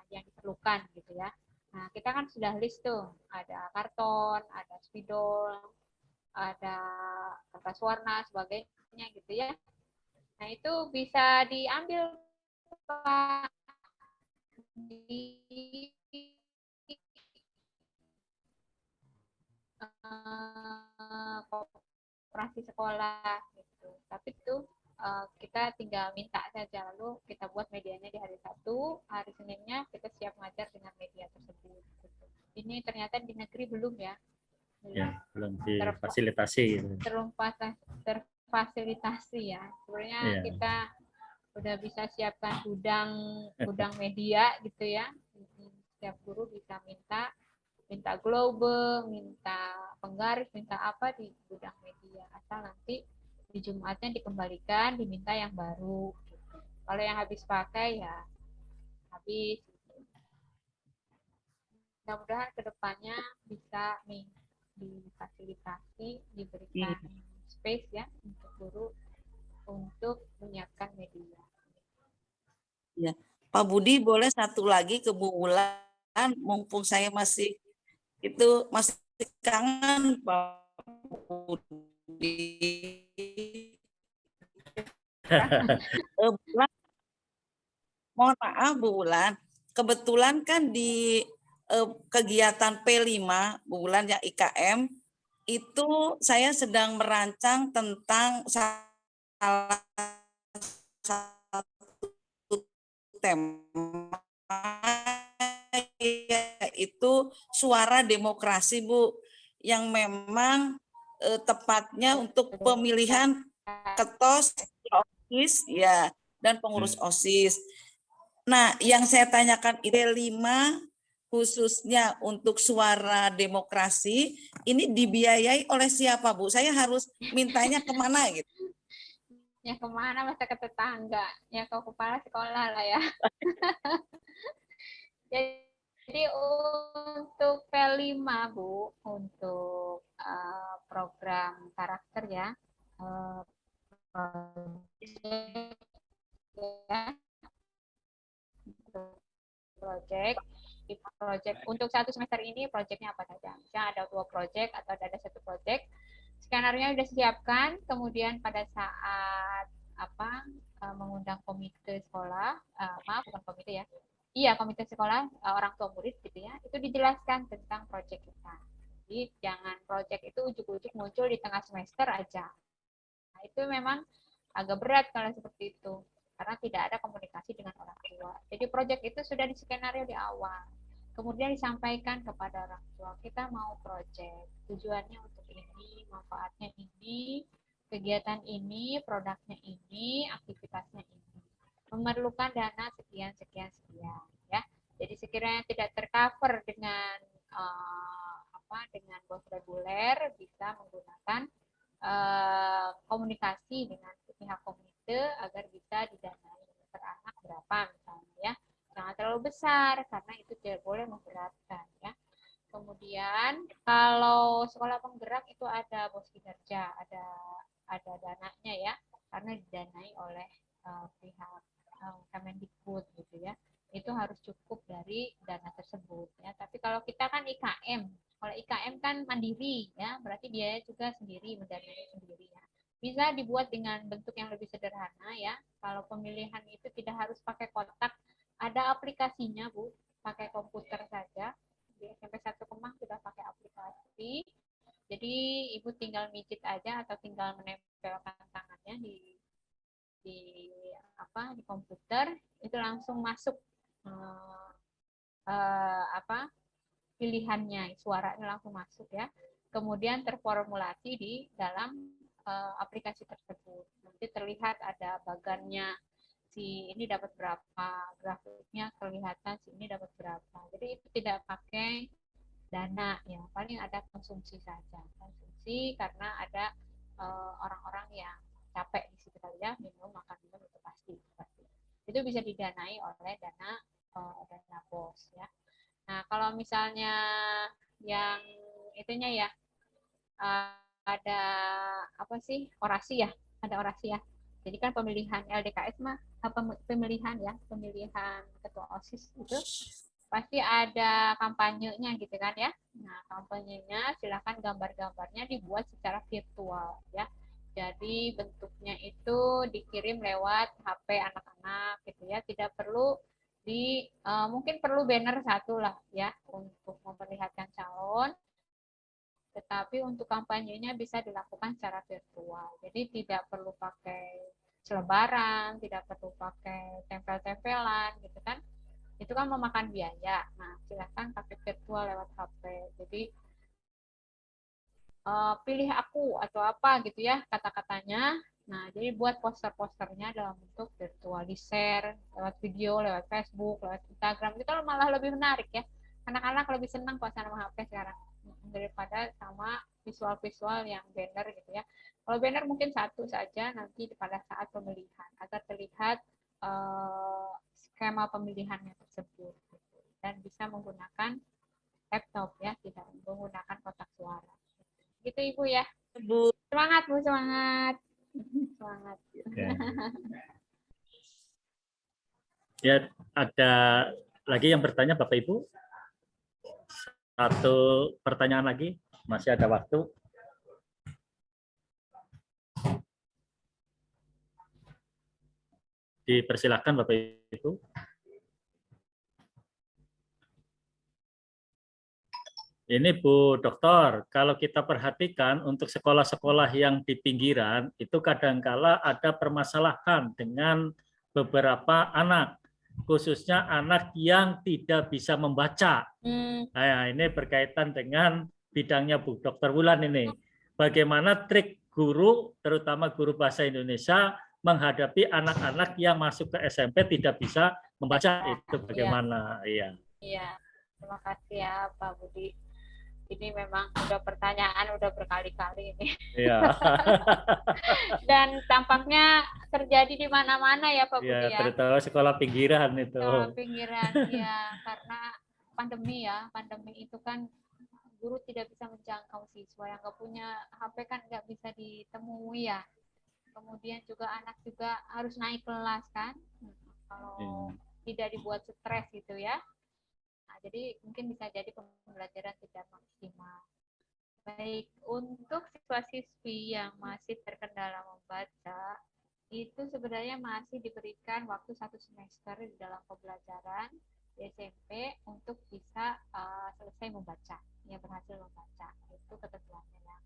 yang diperlukan gitu ya. Nah kita kan sudah list tuh, ada karton, ada spidol, ada kertas warna, sebagainya gitu ya. Nah itu bisa diambil Pak di masih sekolah gitu. Tapi itu kita tinggal minta saja, lalu kita buat medianya di hari Sabtu, hari Seninnya kita siap ngajar dengan media tersebut. Gitu. Ini ternyata di negeri belum ya. Ya, belum difasilitasi. Terfasilitasi ya. Sebenarnya Iya. kita udah bisa siapkan gudang media gitu ya. Setiap guru bisa minta globe, minta penggaris, minta apa di gudang media. Asal nanti di Jumatnya dikembalikan, diminta yang baru. Gitu. Kalau yang habis pakai ya habis. Gitu. Mudah-mudahan kedepannya bisa nih difasilitasi, diberikan space ya untuk guru untuk menyiapkan media. Ya, Pak Budi boleh satu lagi ke Bu Wulan, mumpung saya masih kangen Pak Budi. Mohon maaf Bu Wulan, kebetulan kan di kegiatan P5 Bu Wulan yang IKM itu saya sedang merancang tentang salah satu tema yaitu suara demokrasi Bu, yang memang tepatnya untuk pemilihan ketos, OSIS ya, dan pengurus OSIS. Nah, yang saya tanyakan itu 5 khususnya untuk suara demokrasi, ini dibiayai oleh siapa, Bu? Saya harus mintanya kemana gitu? Ya kemana, masa ke tetangga, ya ke kepala sekolah lah ya. Jadi untuk P5 Bu, untuk program karakter ya, project untuk satu semester ini projectnya apa saja. Misalnya ada 2 project atau ada 1 project, skenario sudah disiapkan, kemudian pada saat mengundang komite sekolah, maaf bukan komite ya, iya komite sekolah, orang tua murid gitu ya, itu dijelaskan tentang project kita. Jadi jangan project itu ujuk-ujuk muncul di tengah semester aja. Nah, itu memang agak berat kalau seperti itu, karena tidak ada komunikasi dengan orang tua. Jadi project itu sudah diskenario di awal, kemudian disampaikan kepada orang tua, kita mau project, tujuannya untuk ini, manfaatnya ini, kegiatan ini, produknya ini, aktivitasnya ini, memerlukan dana sekian ya. Jadi sekiranya tidak tercover dengan dengan bos reguler, bisa menggunakan komunikasi dengan pihak komite agar bisa didanai per anak berapa misalnya ya. Jangan terlalu besar karena itu tidak boleh memberatkan ya. Kemudian kalau sekolah penggerak itu ada bos kinerja, ada dananya ya, karena didanai oleh pihak Kemendikbud gitu ya. Itu harus cukup dari dana tersebut ya. Tapi kalau kita kan IKM, kalau IKM kan mandiri ya, berarti biaya juga sendiri, mendanai sendiri ya. Bisa dibuat dengan bentuk yang lebih sederhana ya. Kalau pemilihan itu tidak harus pakai kotak, ada aplikasinya Bu, pakai komputer saja. Di SMP 1 Kemang sudah pakai aplikasi. Jadi Ibu tinggal mijit aja atau tinggal menempelkan tangannya di komputer, itu langsung masuk pilihannya, suaranya langsung masuk ya. Kemudian terformulasi di dalam aplikasi tersebut. Nanti terlihat ada bagannya, si ini dapat berapa, grafiknya kelihatan si ini dapat berapa. Jadi itu tidak pakai dana ya, paling ada konsumsi saja. Konsumsi karena ada orang-orang yang capek di situ kali ya, makan minum itu pasti seperti itu bisa didanai oleh dana BOS ya. Nah, kalau misalnya yang itunya ya ada orasi ya, ada orasi ya. Jadi kan pemilihan LDKS mah pemilihan ketua OSIS itu pasti ada kampanyenya gitu kan ya. Nah, kampanyenya silakan gambar-gambarnya dibuat secara virtual ya. Jadi bentuknya itu dikirim lewat HP anak-anak gitu ya, tidak perlu mungkin perlu banner satu lah ya untuk memperlihatkan calon, tetapi tapi untuk kampanyenya bisa dilakukan secara virtual. Jadi tidak perlu pakai selebaran, tidak perlu pakai tempel-tempelan gitu kan. Itu kan memakan biaya. Nah, silahkan pakai virtual lewat HP. Jadi pilih aku atau apa gitu ya kata-katanya. Nah, jadi buat poster-posternya dalam bentuk virtual, di-share lewat video, lewat Facebook, lewat Instagram. Itu malah lebih menarik ya. Anak-anak lebih senang pakai sama HP sekarang daripada sama visual-visual yang banner gitu ya. Kalau banner mungkin satu saja nanti pada saat pemilihan agar terlihat skema pemilihannya tersebut gitu. Dan bisa menggunakan laptop ya, tidak menggunakan kotak suara. Gitu Ibu ya. Bu. Semangat Bu, semangat. Semangat. Ya, ada lagi yang bertanya Bapak Ibu? Satu pertanyaan lagi, masih ada waktu. Dipersilakan Bapak Ibu. Ini Bu Dokter, kalau kita perhatikan untuk sekolah-sekolah yang di pinggiran, itu kadangkala ada permasalahan dengan beberapa anak, khususnya anak yang tidak bisa membaca. Nah, ini berkaitan dengan bidangnya Bu Dokter Wulan ini. Bagaimana trik guru, terutama guru bahasa Indonesia, menghadapi anak-anak yang masuk ke SMP tidak bisa membaca, itu bagaimana? Iya. Iya, terima kasih ya Pak Budi. Ini memang udah pertanyaan udah berkali-kali ini. Iya. Dan tampaknya terjadi di mana-mana ya Pak Budi ya. Terutama sekolah pinggiran itu. Sekolah pinggiran ya, karena pandemi ya, pandemi itu kan guru tidak bisa menjangkau siswa yang nggak punya HP kan nggak bisa ditemui ya. Kemudian juga anak juga harus naik kelas kan, kalau tidak dibuat stres gitu ya. Nah, jadi mungkin bisa jadi pembelajaran tidak maksimal. Baik, untuk siswa-siswi yang masih terkendala membaca, itu sebenarnya masih diberikan waktu 1 semester di dalam pembelajaran di SMP untuk bisa selesai membaca, ya berhasil membaca. Itu ketentuannya ya.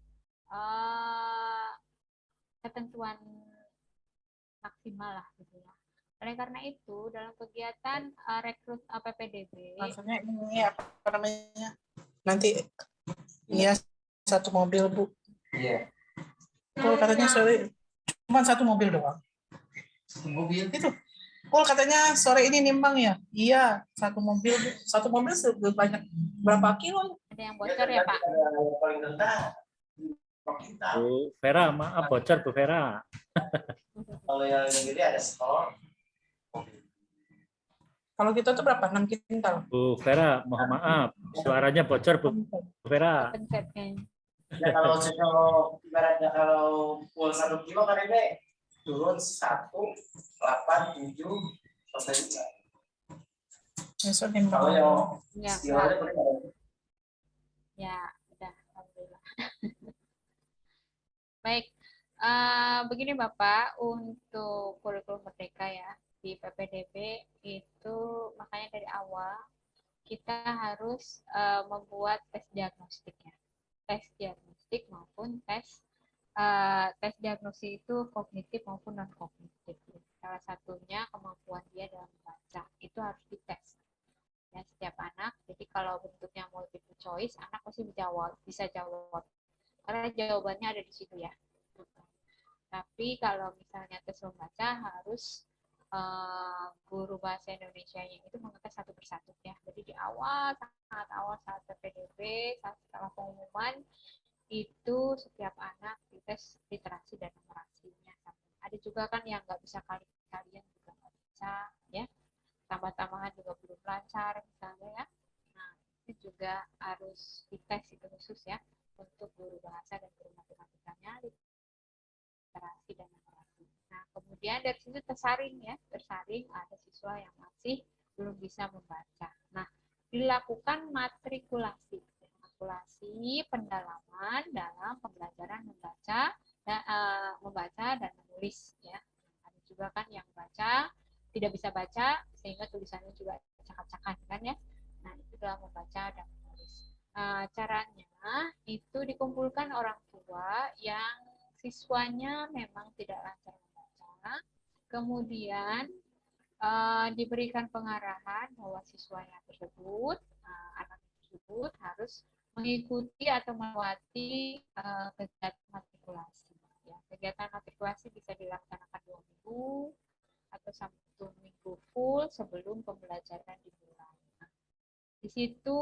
Ketentuan maksimal lah gitu ya. Oleh karena itu, dalam kegiatan rekrut PPDB, maksudnya ini apa namanya? Nanti iya 1 mobil Bu. Iya. Oh katanya sore cuma 1 mobil doang. 1 mobil itu. Oh katanya sore ini nimbang ya? Iya 1 mobil Bu. 1 mobil sebanyak berapa kilo? Ada yang bocor ya Pak? Bu Vera, maaf bocor Bu Vera. Kalau yang gede ada store. Kalau kita tuh berapa? 6 kintal. Bu Vera, mohon maaf, suaranya bocor Bu Vera. Ya kalau ibaratnya kalau full 1 kilo kan ini turun 1, 8, 7, selesai juga. Kalau yang ya udah, alhamdulillah. Baik, begini Bapak, untuk kurikulum merdeka ya di PPDB itu makanya dari awal kita harus membuat tes diagnostik ya, tes diagnostik maupun tes diagnosis itu kognitif maupun non kognitif. Salah satunya kemampuan dia dalam membaca itu harus dites ya setiap anak. Jadi kalau bentuknya multiple choice, anak pasti bisa jawab karena jawabannya ada di situ ya. Tapi kalau misalnya tes membaca harus guru bahasa Indonesianya itu mengetes satu persatu ya. Jadi di awal, sangat awal saat PPDB, saat setelah pengumuman itu setiap anak dites literasi dan numerasinya. Ada juga kan yang nggak bisa kalian juga nggak bisa ya. Tambah-tambahan juga belum lancar misalnya ya. Nah itu juga harus dites itu khusus ya untuk guru bahasa dan guru matematikanya, literasi dan numerasi. Nah, kemudian dari situ tersaring ada siswa yang masih belum bisa membaca. Nah, dilakukan matrikulasi pendalaman dalam pembelajaran membaca dan menulis ya. Ada juga kan yang baca tidak bisa baca sehingga tulisannya juga acak-acakan kan ya. Nah, itu dalam membaca dan menulis. Caranya itu dikumpulkan orang tua yang siswanya memang tidak lancar membaca, kemudian diberikan pengarahan bahwa siswanya tersebut, anak tersebut harus mengikuti atau melewati kegiatan matrikulasi. Ya, kegiatan matrikulasi bisa dilaksanakan 2 minggu atau 1 minggu full sebelum pembelajaran dimulai. Di situ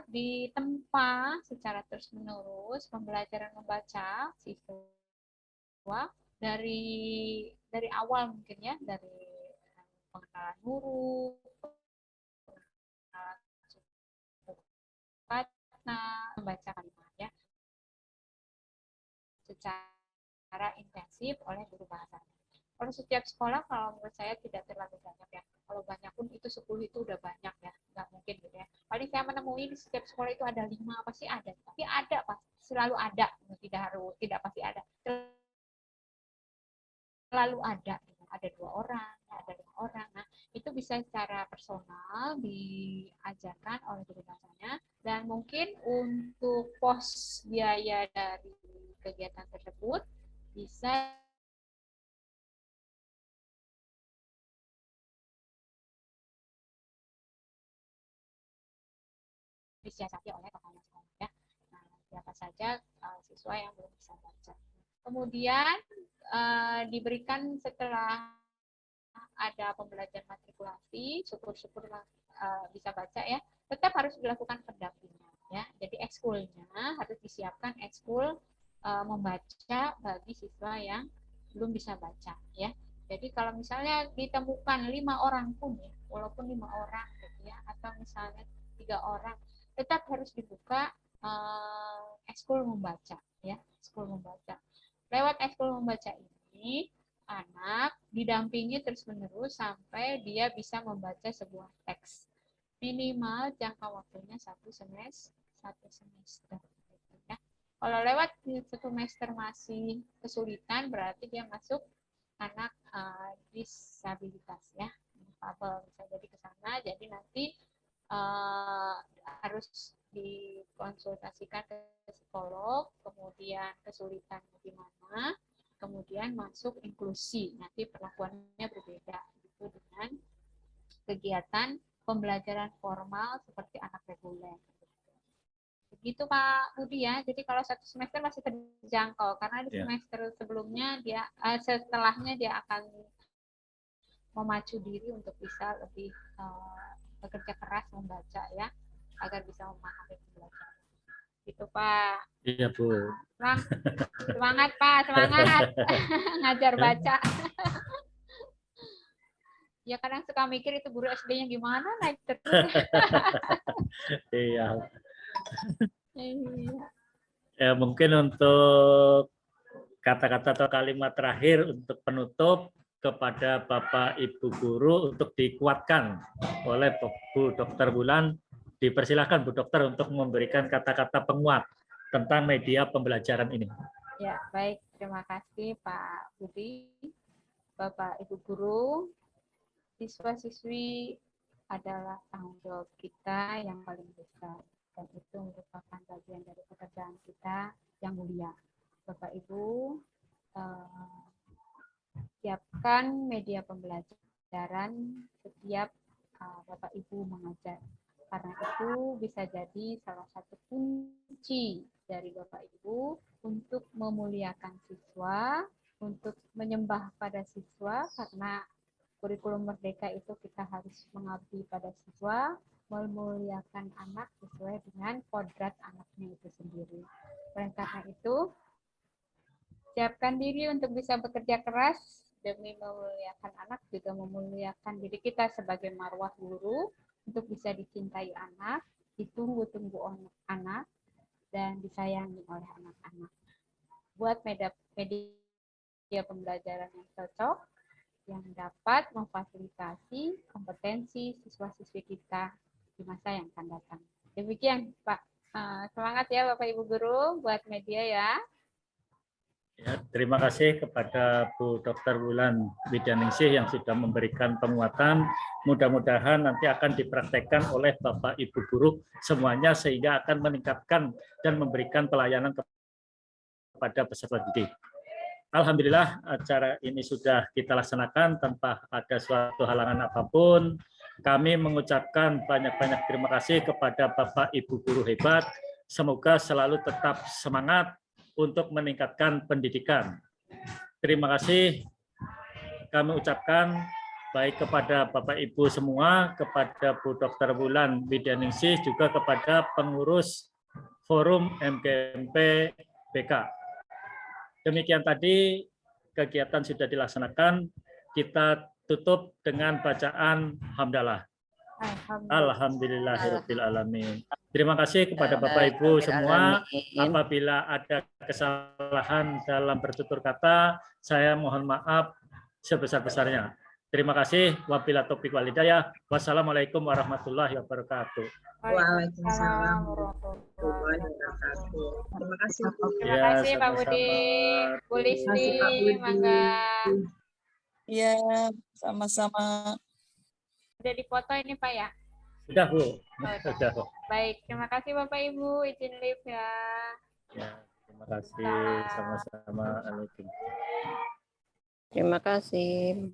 ditempa secara terus-menerus pembelajaran membaca siswa dari awal mungkin ya, dari pengenalan huruf, pengenalan kata, membaca kalimat ya, secara intensif oleh guru bahasa. Kalau setiap sekolah, kalau menurut saya tidak terlalu banyak ya. Kalau banyak pun itu 10 itu udah banyak ya, nggak mungkin gitu ya. Paling saya menemui di setiap sekolah itu ada 5 pasti ada, tapi ada pasti selalu ada, tidak pasti ada, selalu ada. Ada 2 orang, ada 5 orang. Nah, itu bisa secara personal diajarkan oleh guru bahasanya, dan mungkin untuk pos biaya dari kegiatan tersebut bisa disiasati oleh kepala sekolah ya. Nah, siapa saja siswa yang belum bisa baca. Kemudian diberikan setelah ada pembelajaran matrikulasi, syukur-syukur bisa baca ya, tetap harus dilakukan pendampingan ya. Jadi ekskulnya harus disiapkan ekskul membaca bagi siswa yang belum bisa baca ya. Jadi kalau misalnya ditemukan 5 orang pun ya, walaupun 5 orang gitu ya, atau misalnya 3 orang, tetap harus dibuka ekskul membaca ya, ekskul membaca. Lewat ekskul membaca ini anak didampingi terus-menerus sampai dia bisa membaca sebuah teks. Minimal jangka waktunya 1 semester. Ya. Kalau lewat 1 semester masih kesulitan, berarti dia masuk anak disabilitas ya, difabel bisa jadi ke sana. Jadi nanti harus dikonsultasikan ke psikolog, kemudian kesulitannya gimana, kemudian masuk inklusi. Nanti perlakuannya berbeda itu dengan kegiatan pembelajaran formal seperti anak reguler. Begitu Pak Budi ya. Jadi kalau 1 semester masih terjangkau, karena di semester sebelumnya dia setelahnya dia akan memacu diri untuk bisa lebih bekerja keras membaca ya, agar bisa memahami pembelajaran. Gitu Pak. Iya Bu. Semangat Pak, semangat ngajar baca. Ya kadang suka mikir itu guru SD-nya gimana naik terus. Iya. Ya, mungkin untuk kata-kata atau kalimat terakhir untuk penutup kepada Bapak Ibu guru untuk dikuatkan oleh Bu Dr. Wulan. Dipersilakan Bu Dokter untuk memberikan kata-kata penguat tentang media pembelajaran ini. Ya, baik. Terima kasih Pak Budi, Bapak Ibu guru. Siswa-siswi adalah tanggung jawab kita yang paling besar, dan itu merupakan bagian dari pekerjaan kita yang mulia. Bapak Ibu, siapkan media pembelajaran setiap Bapak Ibu mengajar, karena itu bisa jadi salah satu kunci dari Bapak Ibu untuk memuliakan siswa, untuk menyembah pada siswa, karena kurikulum merdeka itu kita harus mengabdi pada siswa, memuliakan anak sesuai dengan kodrat anaknya itu sendiri. Dan karena itu, siapkan diri untuk bisa bekerja keras demi memuliakan anak, juga memuliakan diri kita sebagai marwah guru, untuk bisa dicintai anak, ditunggu-tunggu anak, dan disayangi oleh anak-anak. Buat media pembelajaran yang cocok, yang dapat memfasilitasi kompetensi siswa-siswi kita di masa yang akan datang. Demikian Pak. Semangat ya Bapak Ibu guru buat media ya. Ya, terima kasih kepada Bu Dr. Wulan Widianingsih yang sudah memberikan penguatan. Mudah-mudahan nanti akan dipraktekkan oleh Bapak Ibu guru semuanya sehingga akan meningkatkan dan memberikan pelayanan kepada peserta didik. Alhamdulillah acara ini sudah kita laksanakan tanpa ada suatu halangan apapun. Kami mengucapkan banyak-banyak terima kasih kepada Bapak Ibu guru hebat. Semoga selalu tetap semangat untuk meningkatkan pendidikan. Terima kasih kami ucapkan baik kepada Bapak Ibu semua, kepada Bu Dr. Wulan Widianingsih, juga kepada pengurus Forum MGMP BK. Demikian tadi kegiatan sudah dilaksanakan, kita tutup dengan bacaan hamdalah. Alhamdulillahirabbil alamin. Terima kasih kepada Bapak Ibu semua. Apabila ada kesalahan dalam bertutur kata, saya mohon maaf sebesar-besarnya. Terima kasih. Wabillahi taufiq wal hidayah. Wassalamualaikum warahmatullahi wabarakatuh. Waalaikumsalam warahmatullahi wabarakatuh. Terima kasih. Terima kasih Pak Budi, Bu Listi, mangga. Ya, sama-sama. Sudah dipoto ini Pak ya? Sudah, Bu. Oh, Sudah, Bu. Baik, terima kasih Bapak Ibu, izin live ya. Ya, terima kasih. Sama-sama. Alaikum. Terima kasih.